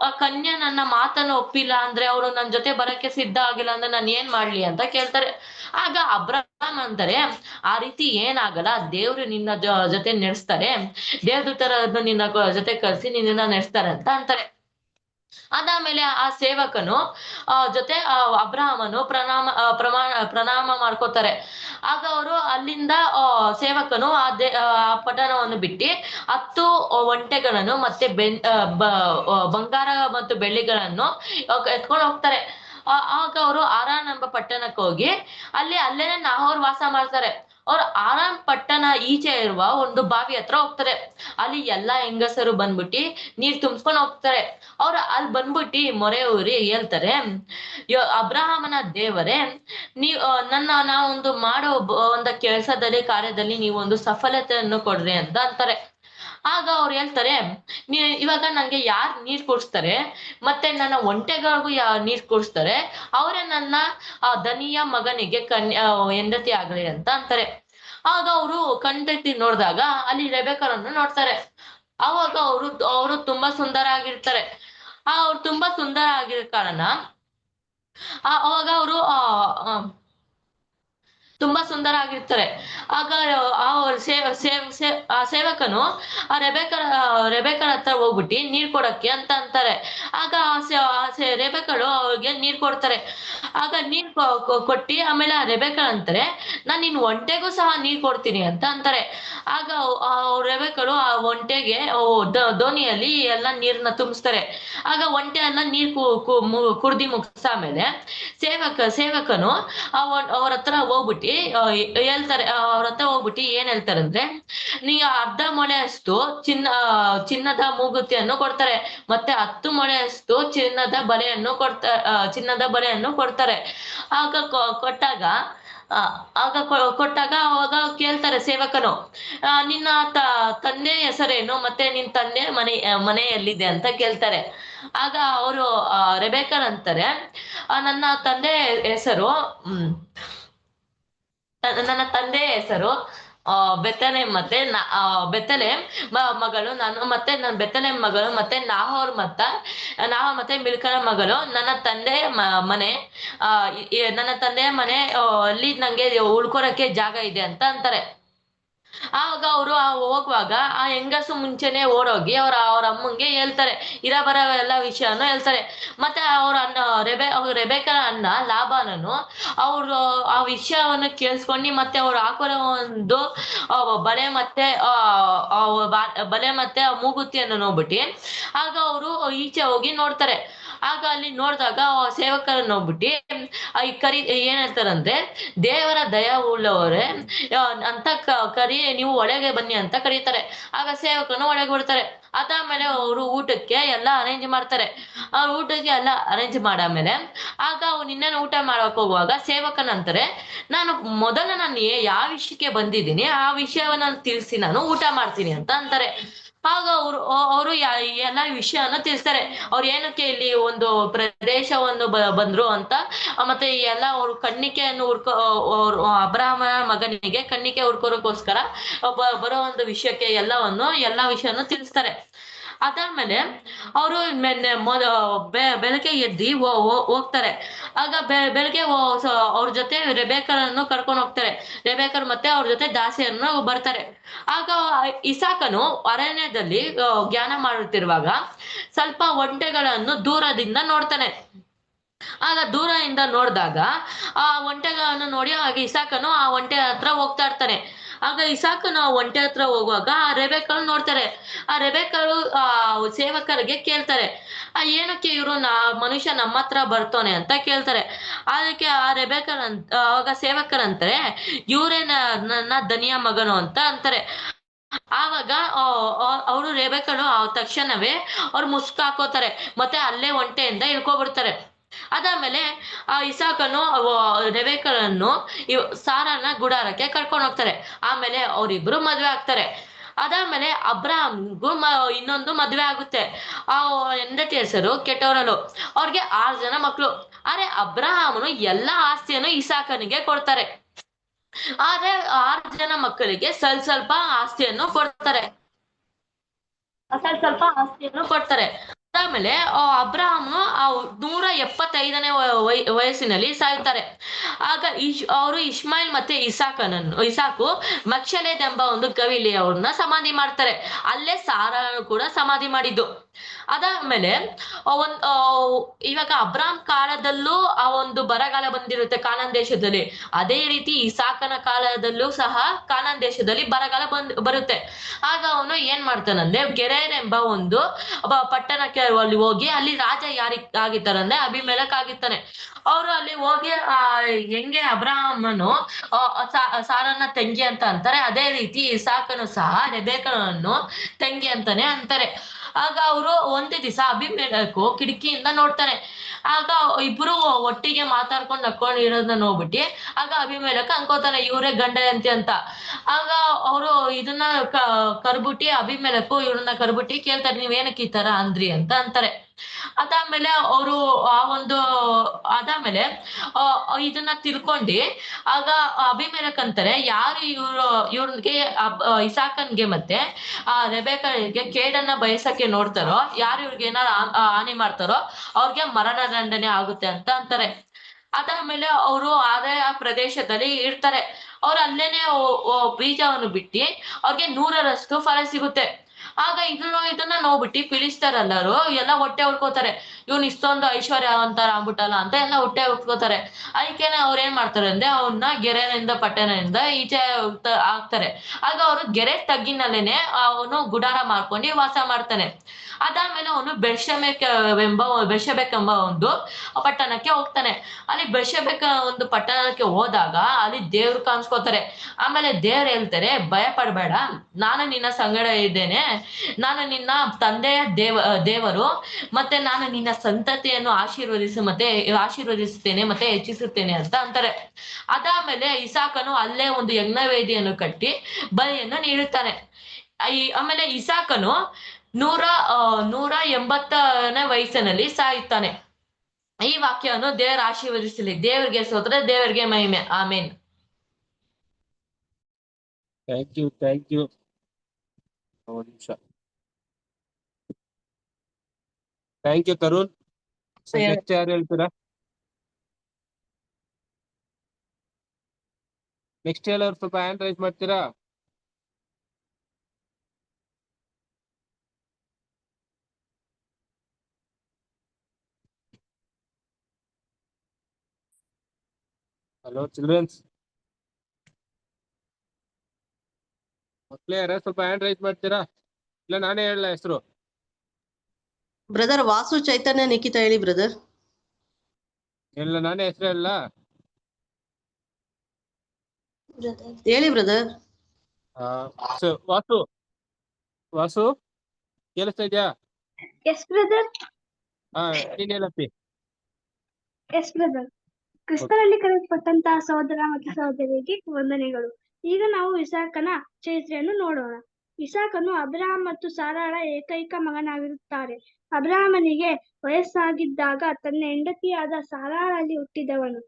ಆ ಕನ್ಯೆ ನನ್ನ ಮಾತನ್ನು ಒಪ್ಪಿಲ್ಲ ಅಂದ್ರೆ, ಅವಳು ನನ್ನ ಜೊತೆ ಬರಕ್ಕೆ ಸಿದ್ಧ ಆಗಿಲ್ಲ ಅಂದ್ರೆ ನಾನು ಏನ್ ಮಾಡ್ಲಿ ಅಂತ ಕೇಳ್ತಾರೆ. ಆಗ ಅಬ್ರಾಹಂ ಅಂತಾರೆ, ಆ ರೀತಿ ಏನಾಗಲ್ಲ, ದೇವ್ರು ನಿನ್ನ ಜೊತೆ ನಡೆಸ್ತಾರೆ, ದೇವದೂತರನ್ನು ನಿನ್ನ ಜೊತೆ ಕಳ್ಸಿ ನಿನ್ನ ನಡೆಸ್ತಾರೆ ಅಂತ ಅಂತಾರೆ. ಅದಾದ್ಮೇಲೆ ಆ ಸೇವಕನು ಜೊತೆ ಅಬ್ರಾಹಮನು ಪ್ರಣಾಮ ಮಾಡ್ಕೋತಾರೆ. ಆಗ ಅವರು ಅಲ್ಲಿಂದ ಸೇವಕನು ಆ ಪಟ್ಟಣವನ್ನು ಬಿಟ್ಟು 10 ಒಂಟೆಗಳನ್ನು ಮತ್ತೆ ಬಂಗಾರ ಮತ್ತು ಬೆಳ್ಳಿಗಳನ್ನು ಎತ್ಕೊಂಡು ಹೋಗ್ತಾರೆ. ಆಗ ಅವರು ಆರಾನ್ ಎಂಬ ಪಟ್ಟಣಕ್ಕೆ ಹೋಗಿ ಅಲ್ಲೇನೆ ನಾಹೋರ್ ವಾಸ ಮಾಡ್ತಾರೆ. ಅವ್ರು ಆರಾಮ್ ಪಟ್ಟಣ ಈಚೆ ಇರುವ ಒಂದು ಬಾವಿ ಹತ್ರ ಹೋಗ್ತಾರೆ. ಅಲ್ಲಿ ಎಲ್ಲಾ ಹೆಂಗಸರು ಬಂದ್ಬಿಟ್ಟು ನೀರ್ ತುಂಬಿಸ್ಕೊಂಡು ಹೋಗ್ತಾರೆ. ಅವ್ರು ಅಲ್ಲಿ ಬಂದ್ಬಿಟ್ಟು ಮೊರೆ ಊರಿ ಹೇಳ್ತಾರೆ, ಅಬ್ರಾಹಮನ ದೇವರೇ, ನಾವೊಂದು ಮಾಡೋ ಒಂದು ಕಾರ್ಯದಲ್ಲಿ ನೀವು ಒಂದು ಸಫಲತೆಯನ್ನು ಕೊಡ್ರಿ ಅಂತ ಅಂತಾರೆ. ಆಗ ಅವ್ರು ಹೇಳ್ತಾರೆ, ಇವಾಗ ನಂಗೆ ಯಾರು ನೀರ್ ಕೊಡಿಸ್ತಾರೆ ಮತ್ತೆ ನನ್ನ ಒಂಟೆಗಳಿಗೂ ನೀರ್ ಕೊಡಿಸ್ತಾರೆ ಅವರೇ ನನ್ನ ದನಿಯ ಮಗನಿಗೆ ಹೆಂಡತಿ ಆಗ್ಲಿ ಅಂತ ಅಂತಾರೆ. ಆಗ ಅವರು ಕಣ್ತೆತ್ತಿ ನೋಡಿದಾಗ ಅಲ್ಲಿ ರೆಬೆಕ್ಕಳನ್ನು ನೋಡ್ತಾರೆ. ಆವಾಗ ಅವರು ತುಂಬಾ ಸುಂದರ ಆಗಿರ್ತಾರೆ. ಅವ್ರು ತುಂಬಾ ಸುಂದರ ಆಗಿರೋ ಕಾರಣ ಅವಾಗ ಅವರು ತುಂಬಾ ಸುಂದರ ಆಗಿರ್ತಾರೆ. ಆಗ ಆ ಸೇವಕನು ಆ ರೆಬೆಕ್ಕಳ ಹತ್ರ ಹೋಗ್ಬಿಟ್ಟು ನೀರ್ ಕೊಡಕ್ಕೆ ಅಂತ ಅಂತಾರೆ. ಆಗ ರೆಬೆಕ್ಕಳು ಅವ್ರಿಗೆ ನೀರ್ ಕೊಡ್ತಾರೆ. ಆಗ ನೀರ್ ಕೊಟ್ಟಿ ಆಮೇಲೆ ಆ ರೆಬೆಕ್ಕಳು ಅಂತಾರೆ, ನಾನ್ ನಿನ್ ಒಂಟೆಗೂ ಸಹ ನೀರ್ ಕೊಡ್ತೀನಿ ಅಂತ ಅಂತಾರೆ. ಆಗ ರೆಬೆಕ್ಕಳು ಆ ಒಂಟೆಗೆ ದೋಣಿಯಲ್ಲಿ ಎಲ್ಲ ನೀರನ್ನ ತುಂಬಿಸ್ತಾರೆ. ಆಗ ಒಂಟೆ ಎಲ್ಲ ನೀರ್ ಕುಡ್ದಿ ಮುಗಿಸಾಮೇಲೆ ಸೇವಕನು ಅವ್ರ ಹತ್ರ ಹೋಗ್ಬಿಟ್ಟು ಹೇಳ್ತಾರೆ, ಅವ್ರ ಹತ್ರ ಹೋಗ್ಬಿಟ್ಟು ಏನ್ ಹೇಳ್ತಾರೆ ಅಂದ್ರೆ, ನೀ ಅರ್ಧ ಮೊಳೆಯಷ್ಟು ಚಿನ್ನದ ಮೂಗುತಿಯನ್ನು ಕೊಡ್ತಾರೆ, ಮತ್ತೆ 10 ಮೊಳೆಯಷ್ಟು ಚಿನ್ನದ ಬಳೆಯನ್ನು ಕೊಡ್ತಾರೆ. ಆಗ ಕೊಟ್ಟಾಗ ಅವಾಗ ಕೇಳ್ತಾರೆ ಸೇವಕನು, ನಿನ್ನ ತಂದೆ ಹೆಸರೇನು ಮತ್ತೆ ನಿನ್ ತಂದೆ ಮನೆ ಎಲ್ಲಿದೆ ಅಂತ ಕೇಳ್ತಾರೆ. ಆಗ ಅವರು ರೆಬೆಕ್ಕಳು ಅಂತಾರೆ, ನನ್ನ ತಂದೆ ಹೆಸರು ಬೆತ್ತಲೆಮ್ ಮತ್ತೆ ಬೆತ್ತಲೆಮ್ ಮಗಳು ನಾನು, ಮತ್ತೆ ನನ್ನ ಬೆತ್ತಲೆಮ್ ಮಗಳು ಮತ್ತೆ ನಾಹೋರ್ ಮತ್ತೆ ಮಿಲ್ಕನ ಮಗಳು. ನನ್ನ ತಂದೆ ಮನೆ ಅಲ್ಲಿ ನಂಗೆ ಉಳ್ಕೊಳಕ್ಕೆ ಜಾಗ ಇದೆ ಅಂತ ಅಂತಾರೆ. ಆಗ ಅವರು ಹೋಗುವಾಗ ಆ ಹೆಂಗಸು ಮುಂಚೆನೆ ಓಡೋಗಿ ಅವ್ರ ಅಮ್ಮಂಗೆ ಹೇಳ್ತಾರೆ, ಇರಬರ ಎಲ್ಲ ವಿಷಯನೂ ಹೇಳ್ತಾರೆ. ಮತ್ತೆ ರೆಬೆಕ್ಕಳ ಅಣ್ಣ ಲಾಬಾನನು ಅವ್ರು ಆ ವಿಷಯವನ್ನು ಕೇಳಿಸ್ಕೊಂಡು ಮತ್ತೆ ಅವ್ರು ಹಾಕೋರೋ ಒಂದು ಬಳೆ ಮತ್ತೆ ಆ ಮೂಗುತಿಯನ್ನು ನೋಡ್ಬಿಟ್ಟು ಆಗ ಅವರು ಈಚೆ ಹೋಗಿ ನೋಡ್ತಾರೆ. ಆಗ ಅಲ್ಲಿ ನೋಡಿದಾಗ ಸೇವಕರನ್ನು ನೋಡ್ಬಿಟ್ಟು ಏನ್ ಹೇಳ್ತಾರಂದ್ರೆ, ದೇವರ ದಯ ಉಳ್ಳವರೇ ಅಂತ ನೀವು ಒಳಗೆ ಬನ್ನಿ ಅಂತ ಕರೀತಾರೆ. ಆಗ ಸೇವಕನು ಒಳಗೆ ಬಿಡ್ತಾರೆ. ಅದಾದ್ಮೇಲೆ ಅವರು ಊಟಕ್ಕೆ ಎಲ್ಲ ಅರೇಂಜ್ ಮಾಡ್ತಾರೆ. ಅವ್ರು ಊಟಕ್ಕೆ ಎಲ್ಲ ಅರೇಂಜ್ ಮಾಡಾದ್ಮೇಲೆ ಆಗ ಅವ್ರು ಇನ್ನೇನು ಊಟ ಮಾಡಕ್ ಹೋಗುವಾಗ ಸೇವಕನಂತಾರೆ, ನಾನು ಯಾವ ವಿಷಯಕ್ಕೆ ಬಂದಿದ್ದೀನಿ ಆ ವಿಷಯವನ್ನ ತಿಳಿಸಿ ನಾನು ಊಟ ಮಾಡ್ತೀನಿ ಅಂತ ಅಂತಾರೆ. ಆಗ ಅವರು ಎಲ್ಲ ವಿಷಯನ ತಿಳಿಸ್ತಾರೆ. ಅವ್ರು ಏನಕ್ಕೆ ಇಲ್ಲಿ ಒಂದು ಪ್ರದೇಶವನ್ನು ಬಂದ್ರು ಅಂತ, ಮತ್ತೆ ಎಲ್ಲ ಅವ್ರು ಕಣ್ಣಿಕೆಯನ್ನು ಅಬ್ರಹಾಮನ ಮಗನಿಗೆ ಕಣ್ಣಿಕೆ ಹುಡ್ಕೋರಕ್ಕೋಸ್ಕರ ಬರೋ ಒಂದು ವಿಷಯಕ್ಕೆ ಎಲ್ಲಾ ವಿಷಯನೂ ತಿಳಿಸ್ತಾರೆ. ಅದಾದ್ಮೇಲೆ ಅವರು ಬೆಳಗ್ಗೆ ಎದ್ದು ಹೋಗ್ತಾರೆ. ಆಗ ಬೆಳಗ್ಗೆ ಅವ್ರ ಜೊತೆ ರೆಬೆಕ್ಕಳನ್ನು ಕರ್ಕೊಂಡು ಹೋಗ್ತಾರೆ. ರೆಬೆಕ್ಕಳು ಮತ್ತೆ ಅವ್ರ ಜೊತೆ ದಾಸಿಯನ್ನು ಬರ್ತಾರೆ. ಆಗ ಇಸಾಕನು ಅರಣ್ಯದಲ್ಲಿ ಜ್ಞಾನ ಮಾಡುತ್ತಿರುವಾಗ ಸ್ವಲ್ಪ ಒಂಟೆಗಳನ್ನು ದೂರದಿಂದ ನೋಡ್ತಾನೆ. ಆಗ ದೂರದಿಂದ ನೋಡಿದಾಗ ಆ ಒಂಟೆಗಳನ್ನು ನೋಡಿ ಆಗ ಇಸಾಕನು ಆ ಒಂಟೆ ಹತ್ರ ಹೋಗ್ತಾ ಇರ್ತಾನೆ. ಆಗ ಇಸಾಕನು ಆ ಒಂಟೆ ಹತ್ರ ಹೋಗುವಾಗ ಆ ರೆಬೆಕ್ಕಳು ನೋಡ್ತಾರೆ. ಆ ರೆಬೆಕ್ಕಳು ಸೇವಕರಿಗೆ ಕೇಳ್ತಾರೆ, ಏನಕ್ಕೆ ಇವರು ಮನುಷ್ಯ ನಮ್ಮ ಹತ್ರ ಬರ್ತಾನೆ ಅಂತ ಕೇಳ್ತಾರೆ. ಅದಕ್ಕೆ ಆ ಆವಾಗ ಸೇವಕರಂತಾರೆ, ಇವರೇ ನನ್ನ ದನಿಯ ಮಗನು ಅಂತ ಅಂತಾರೆ. ಆವಾಗ ಅವರು ರೆಬೆಕ್ಕಳು ತಕ್ಷಣವೇ ಅವ್ರು ಮುಸ್ಕಾಕೋತಾರೆ ಮತ್ತೆ ಅಲ್ಲೇ ಒಂಟೆಯಿಂದ ಇಳ್ಕೊಬಿಡ್ತಾರೆ. ಅದಾದ್ಮೇಲೆ ಆ ಇಸಾಕನು ರೆಬೆಕ್ಕಳನ್ನು ಸಾರನ ಗುಡಾರಕ್ಕೆ ಕರ್ಕೊಂಡು ಹೋಗ್ತಾರೆ. ಆಮೇಲೆ ಅವರಿಬ್ರು ಮದ್ವೆ ಆಗ್ತಾರೆ. ಅದಾದ್ಮೇಲೆ ಅಬ್ರಹಾಮ್ಗೂ ಇನ್ನೊಂದು ಮದ್ವೆ ಆಗುತ್ತೆ. ಆ ಹೆಂಡತಿ ಹೆಸರು ಕೆಟೋರಲು. ಅವ್ರಿಗೆ 6 ಜನ ಮಕ್ಳು. ಆದ್ರೆ ಅಬ್ರಹಾಮನು ಎಲ್ಲಾ ಆಸ್ತಿಯನ್ನು ಇಸಾಕನಿಗೆ ಕೊಡ್ತಾರೆ. ಆದ್ರೆ 6 ಜನ ಮಕ್ಕಳಿಗೆ ಸ್ವಲ್ಪ ಆಸ್ತಿಯನ್ನು ಕೊಡ್ತಾರೆ. ಅದಾದ್ಮೇಲೆ ಅಬ್ರಹಾಮನು 175ನೇ ವಯಸ್ಸಿನಲ್ಲಿ ಸಾಯ್ತಾರೆ. ಆಗ ಅವರು ಇಷ್ಮಾಯಿಲ್ ಮತ್ತೆ ಇಸಾಕು ಮಕ್ಷಲೇದ್ ಎಂಬ ಒಂದು ಗವಿಲಿ ಅವ್ರನ್ನ ಸಮಾಧಿ ಮಾಡ್ತಾರೆ. ಅಲ್ಲೇ ಸಾರನು ಕೂಡ ಸಮಾಧಿ ಮಾಡಿದ್ದು. ಅದಾದ್ಮೇಲೆ ಇವಾಗ ಅಬ್ರಾಮ್ ಕಾಲದಲ್ಲೂ ಆ ಒಂದು ಬರಗಾಲ ಬಂದಿರುತ್ತೆ ಕಾನಾನ್ ದೇಶದಲ್ಲಿ. ಅದೇ ರೀತಿ ಇಸಾಕನ ಕಾಲದಲ್ಲೂ ಸಹ ಕಾನಾನ್ ದೇಶದಲ್ಲಿ ಬರಗಾಲ ಬರುತ್ತೆ. ಆಗ ಅವನು ಏನ್ ಮಾಡ್ತಾನಂದ್ರೆ ಗೆರೇರ್ ಎಂಬ ಒಂದು ಪಟ್ಟಣಕ್ಕೆ ಅಲ್ಲಿ ಹೋಗಿ ಅಲ್ಲಿ ರಾಜ ಆಗಿರ್ತಾರಂದ್ರೆ ಅಭಿಮೆಲೆಕ್ ಆಗಿರ್ತಾನೆ. ಅವರು ಅಲ್ಲಿ ಹೋಗಿ ಹೆಂಗೆ ಅಬ್ರಹಾಮನು ಸಾರನ ತಂಗಿ ಅಂತ ಅಂತಾರೆ, ಅದೇ ರೀತಿ ಇಸಾಕನು ಸಹ ರೆಬೆಕ್ಕಳನ್ನು ತಂಗಿ ಅಂತಾನೆ ಅಂತಾರೆ. ಆಗ ಅವರು ಒಂದೇ ದಿವಸ ಅಭಿಮೇಲಕು ಕಿಟಕಿಯಿಂದ ನೋಡ್ತಾನೆ. ಆಗ ಇಬ್ರು ಒಟ್ಟಿಗೆ ಮಾತಾಡ್ಕೊಂಡು ನಕ್ಕೊಂಡು ಇರೋದನ್ನ ನೋಡ್ಬಿಟ್ಟು ಆಗ ಅಭಿಮೇಲಕ ಅನ್ಕೋತಾನೆ ಇವರೇ ಗಂಡ ಹೆಂಡತಿ ಅಂತ. ಆಗ ಅವರು ಇದನ್ನ ಕರ್ಬಿಟ್ಟು ಅಭಿಮೇಲಕು ಇವ್ರನ್ನ ಕರ್ಬಿಟ್ಟು ಕೇಳ್ತಾರೆ, ನೀವೇನಕ್ಕೆ ಈ ತರ ಅಂದ್ರಿ ಅಂತ ಅಂತಾರೆ. ಅದಾದ್ಮೇಲೆ ಅವರು ಅದಾದ್ಮೇಲೆ ಇದನ್ನ ತಿಳ್ಕೊಂಡು ಆಗ ಅಭಿಮೇಲಕ್ ಅಂತಾರೆ, ಯಾರು ಇವ್ರಿಗೆ ಇಸಾಕನ್ಗೆ ಮತ್ತೆ ರೆಬೆಕ್ಕಳಿಗೆ ಕೇಡನ್ನ ಬಯಸಕ್ಕೆ ನೋಡ್ತಾರೋ, ಯಾರು ಇವ್ರಿಗೆ ಏನಾರು ಹಾನಿ ಮಾಡ್ತಾರೋ ಅವ್ರಿಗೆ ಮರಣ ದಂಡನೆ ಆಗುತ್ತೆ ಅಂತ ಅಂತಾರೆ. ಅದಾದ್ಮೇಲೆ ಅವರು ಆದಾಯ ಪ್ರದೇಶದಲ್ಲಿ ಇರ್ತಾರೆ. ಅವ್ರು ಅಲ್ಲೇನೆ ಬೀಜವನ್ನು ಬಿಟ್ಟು ಅವ್ರಿಗೆ 100ರಷ್ಟು ಫಲ ಸಿಗುತ್ತೆ. ಆಗ ಇದನ್ನ ನೋಡ್ಬಿಟ್ಟು ಫಿಲಿಸ್ತೀಯರೆಲ್ಲರೂ ಎಲ್ಲ ಹೊಟ್ಟೆ ಉಳ್ಕೋತಾರೆ, ಇವ್ನು ಇಷ್ಟೊಂದು ಐಶ್ವರ್ಯವಂತರ ಆಗ್ಬಿಟ್ಟಲ್ಲ ಅಂತ ಎಲ್ಲ ಹೊಟ್ಟೆ ಉಳ್ಕೋತಾರೆ. ಅದಕ್ಕೇನೆ ಅವ್ರು ಏನ್ ಮಾಡ್ತಾರೆ ಅಂದ್ರೆ ಅವ್ರನ್ನ ಗೆರೆಯಿಂದ ಪಟ್ಟಣದಿಂದ ಈಚೆ ಹಾಕ್ತಾರೆ. ಆಗ ಅವರು ಗೆರೆ ತಗ್ಗಿನಲ್ಲೇನೆ ಅವನು ಗುಡಾರ ಮಾಡ್ಕೊಂಡು ವಾಸ ಮಾಡ್ತಾನೆ. ಅದಾದ್ಮೇಲೆ ಅವನು ಬೆರ್ಷೆಬೆಕ್ ಎಂಬ ಒಂದು ಪಟ್ಟಣಕ್ಕೆ ಹೋಗ್ತಾನೆ. ಅಲ್ಲಿ ಬೆರ್ಷೆಬೆಕ್ ಒಂದು ಪಟ್ಟಣಕ್ಕೆ ಹೋದಾಗ ಅಲ್ಲಿ ದೇವ್ರು ಕಾಣಿಸ್ಕೋತಾರೆ. ಆಮೇಲೆ ದೇವ್ರು ಹೇಳ್ತಾರೆ, ಭಯ ಪಡ್ಬೇಡ, ನಾನು ನಿನ್ನ ಸಂಗಡ ಇದ್ದೇನೆ, ನಾನು ನಿನ್ನ ತಂದೆಯ ದೇವರು, ಮತ್ತೆ ನಾನು ನಿನ್ನ ಸಂತತಿಯನ್ನು ಆಶೀರ್ವದಿಸುತ್ತೇನೆ ಮತ್ತೆ ಹೆಚ್ಚಿಸುತ್ತೇನೆ ಅಂತ ಅಂತಾರೆ. ಅದಾದ್ಮೇಲೆ ಇಸಾಕನು ಅಲ್ಲೇ ಒಂದು ಯಜ್ಞವೇದಿಯನ್ನು ಕಟ್ಟಿ ಬಲಿಯನ್ನು ನೀಡುತ್ತಾನೆ. ಆಮೇಲೆ ಇಸಾಕನು 180ನೇ ವಯಸ್ಸಿನಲ್ಲಿ ಸಾಯುತ್ತಾನೆ. ಈ ವಾಕ್ಯವನ್ನು ದೇವರು ಆಶೀರ್ವದಿಸಲಿ. ದೇವರಿಗೆ ಸ್ತೋತ್ರ, ದೇವರಿಗೆ ಮಹಿಮೆ. ಆಮೇನ್. Thank you. ಒಂದು ನಿಮಿಷ. Thank you Tarun. ನೆಕ್ಸ್ಟ್ ಯಾರು ಹೇಳ್ತೀರಾ? ನೆಕ್ಸ್ಟ್ ಹೇಳೋರು ಸ್ವಲ್ಪ ಹ್ಯಾಂಡ್ ರೈಸ್ ಮಾಡ್ತೀರಾ? ಹಲೋ ಚಿಲ್ಡ್ರನ್ಸ್, ಮಕ್ಳೇ ಯಾರ ಸ್ವಲ್ಪ ಹ್ಯಾಂಡ್ ರೈಸ್ ಮಾಡ್ತೀರಾ? ಇಲ್ಲ ನಾನೇ ಹೇಳಲ್ಲ ಹೆಸರು? ಬ್ರದರ್ ವಾಸು ಚೈತನ್ಯ ನಿಖಿತ ಹೇಳಿ ಬ್ರದರ್. ಇಲ್ಲ ನಾನೇ ಹೆಸರು ಹೇಳಲ್ಲ? ಹೇಳಿ ಬ್ರದರ್. ವಾಸು ಕೇಳಿಸ್ತಾ ಇದ್ಯಾ? S brother. ನೀನ್ ಹೇಳಪ್ಪಿ. S brother. ಕ್ರಿಸ್ತನಲ್ಲಿ ಕರೆಯಲ್ಪಟ್ಟಂತಹ ಸಹೋದರ ಮತ್ತು ಸಹೋದರಿಗೆ ವಂದನೆಗಳು. ಈಗ ನಾವು ಇಸಾಕನ ಚರಿತ್ರೆಯನ್ನು ನೋಡೋಣ. ಇಸಾಕನು ಅಬ್ರಹಾಂ ಮತ್ತು ಸಾರಾಳ ಏಕೈಕ ಮಗನಾಗಿರುತ್ತಾರೆ. ಅಬ್ರಹಾಮನಿಗೆ ವಯಸ್ಸಾಗಿದ್ದಾಗ ತನ್ನ ಹೆಂಡತಿಯಾದ ಸಾರಾಳಲ್ಲಿ ಹುಟ್ಟಿದವನು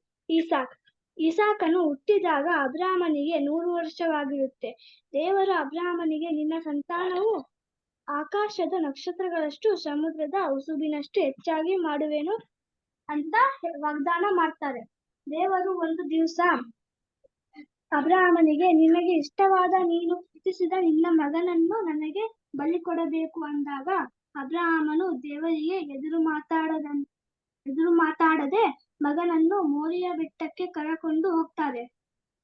ಇಸಾಕನು ಹುಟ್ಟಿದಾಗ ಅಬ್ರಹಾಮನಿಗೆ 100 ವರ್ಷವಾಗಿರುತ್ತೆ. ದೇವರು ಅಬ್ರಹಾಮನಿಗೆ, ನಿನ್ನ ಸಂತಾನವು ಆಕಾಶದ ನಕ್ಷತ್ರಗಳಷ್ಟು ಸಮುದ್ರದ ಉಸುಬಿನಷ್ಟು ಹೆಚ್ಚಾಗಿ ಮಾಡುವೆನು ಅಂತ ವಾಗ್ದಾನ ಮಾಡ್ತಾರೆ. ದೇವರು ಒಂದು ದಿವಸ ಅಬ್ರಹಾಮನಿಗೆ, ನಿನಗೆ ಇಷ್ಟವಾದ ನೀನು ಪ್ರೀತಿಸಿದ ನಿನ್ನ ಮಗನನ್ನು ನನಗೆ ಬಲಿ ಕೊಡಬೇಕು ಅಂದಾಗ ಅಬ್ರಹಾಮನು ದೇವರಿಗೆ ಎದುರು ಮಾತಾಡದೆ ಮಗನನ್ನು ಮೋರಿಯ ಬೆಟ್ಟಕ್ಕೆ ಕರಕೊಂಡು ಹೋಗ್ತಾರೆ.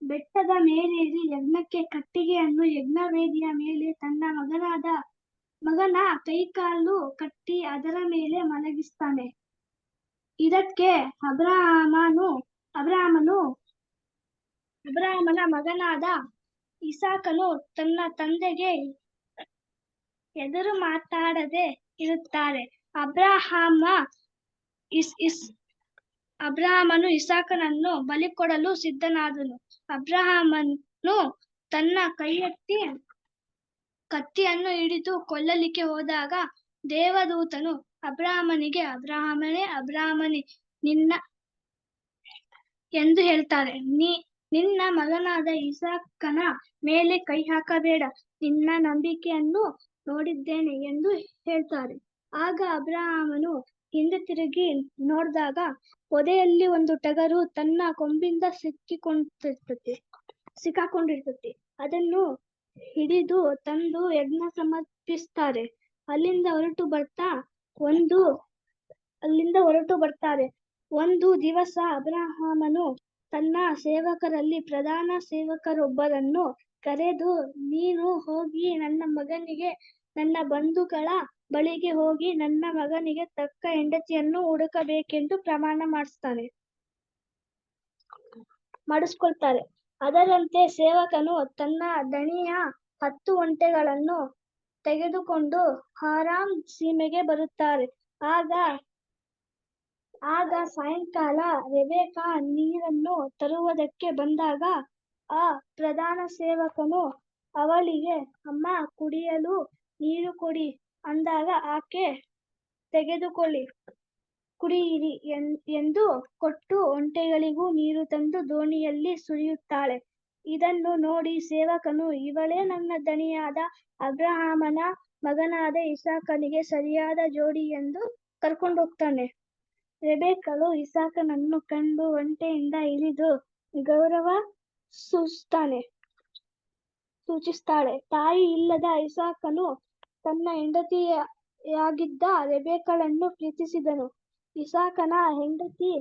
ಬೆಟ್ಟದ ಮೇಲೇರಿ ಯಜ್ಞಕ್ಕೆ ಕಟ್ಟಿಗೆಯನ್ನು ಯಜ್ಞವೇದಿಯ ಮೇಲೆ ತನ್ನ ಮಗನ ಕೈಕಾಲು ಕಟ್ಟಿ ಅದರ ಮೇಲೆ ಮಲಗಿಸ್ತಾನೆ. ಇದಕ್ಕೆ ಅಬ್ರಹಾಮನ ಮಗನಾದ ಇಸಾಕನು ತನ್ನ ತಂದೆಗೆ ಎದುರು ಮಾತಾಡದೆ ಇರುತ್ತಾರೆ. ಅಬ್ರಹಾಮನು ಇಸಾಕನನ್ನು ಬಲಿ ಕೊಡಲು ಸಿದ್ಧನಾದನು. ಅಬ್ರಹಾಮನು ತನ್ನ ಕತ್ತಿಯನ್ನು ಹಿಡಿದು ಕೊಲ್ಲಲಿಕ್ಕೆ ಹೋದಾಗ ದೇವದೂತನು ಅಬ್ರಹಾಮನಿಗೆ, ಅಬ್ರಹಾಮನೇ ನಿನ್ನ ಎಂದು ಹೇಳ್ತಾರೆ. ನಿನ್ನ ಮಗನಾದ ಇಸಾಕನ ಮೇಲೆ ಕೈ ಹಾಕಬೇಡ, ನಿನ್ನ ನಂಬಿಕೆಯನ್ನು ನೋಡಿದ್ದೇನೆ ಎಂದು ಹೇಳ್ತಾರೆ. ಆಗ ಅಬ್ರಹಾಮನು ಹಿಂದೆ ತಿರುಗಿ ನೋಡಿದಾಗ ಪೊದೆಯಲ್ಲಿ ಒಂದು ಟಗರು ತನ್ನ ಕೊಂಬಿಂದ ಸಿಕ್ಕಾಕೊಂಡಿರ್ತದೆ. ಅದನ್ನು ಹಿಡಿದು ತಂದು ಯಜ್ಞ ಸಮರ್ಪಿಸ್ತಾರೆ. ಅಲ್ಲಿಂದ ಹೊರಟು ಬರ್ತಾರೆ. ಒಂದು ದಿವಸ ಅಬ್ರಹಾಮನು ತನ್ನ ಸೇವಕರಲ್ಲಿ ಪ್ರಧಾನ ಸೇವಕರೊಬ್ಬರನ್ನು ಕರೆದು, ನೀನು ಹೋಗಿ ನನ್ನ ಮಗನಿಗೆ ನನ್ನ ಬಂಧುಗಳ ಬಳಿಗೆ ಹೋಗಿ ನನ್ನ ಮಗನಿಗೆ ತಕ್ಕ ಹೆಂಡತಿಯನ್ನು ಹುಡುಕಬೇಕೆಂದು ಪ್ರಮಾಣ ಮಾಡಿಸ್ಕೊಳ್ತಾರೆ. ಅದರಂತೆ ಸೇವಕನು ತನ್ನ ದಣಿಯ 10 ಒಂಟೆಗಳನ್ನು ತೆಗೆದುಕೊಂಡು ಹಾರಾಮ್ ಸೀಮೆಗೆ ಬರುತ್ತಾರೆ. ಆಗ ಸಾಯಂಕಾಲ ರೆಬೆಕ್ಕಾ ನೀರನ್ನು ತರುವುದಕ್ಕೆ ಬಂದಾಗ ಆ ಪ್ರಧಾನ ಸೇವಕನು ಅವಳಿಗೆ, ಅಮ್ಮ, ಕುಡಿಯಲು ನೀರು ಕೊಡಿ ಅಂದಾಗ ಆಕೆ, ತೆಗೆದುಕೊಳ್ಳಿ, ಕುಡಿಯಿರಿ ಎಂದು ಕೊಟ್ಟು ಒಂಟೆಗಳಿಗೂ ನೀರು ತಂದು ದೋಣಿಯಲ್ಲಿ ಸುರಿಯುತ್ತಾಳೆ. ಇದನ್ನು ನೋಡಿ ಸೇವಕನು, ಇವಳೇ ನನ್ನ ದಣಿಯಾದ ಅಬ್ರಹಾಮನ ಮಗನಾದ ಇಸಾಕನಿಗೆ ಸರಿಯಾದ ಜೋಡಿ ಎಂದು ಕರ್ಕೊಂಡೋಗ್ತಾನೆ. ರೆಬೆಕ್ಕಳು ಇಸಾಕನನ್ನು ಕಂಡು ಒಂಟೆಯಿಂದ ಇಳಿದು ಗೌರವ ಸೂಚಿಸ್ತಾಳೆ. ತಾಯಿ ಇಲ್ಲದ ಇಸಾಕನು ತನ್ನ ಹೆಂಡತಿಯಾಗಿದ್ದ ರೆಬೆಕ್ಕಳನ್ನು ಪ್ರೀತಿಸಿದನು. ಇಸಾಕನ ಹೆಂಡತಿ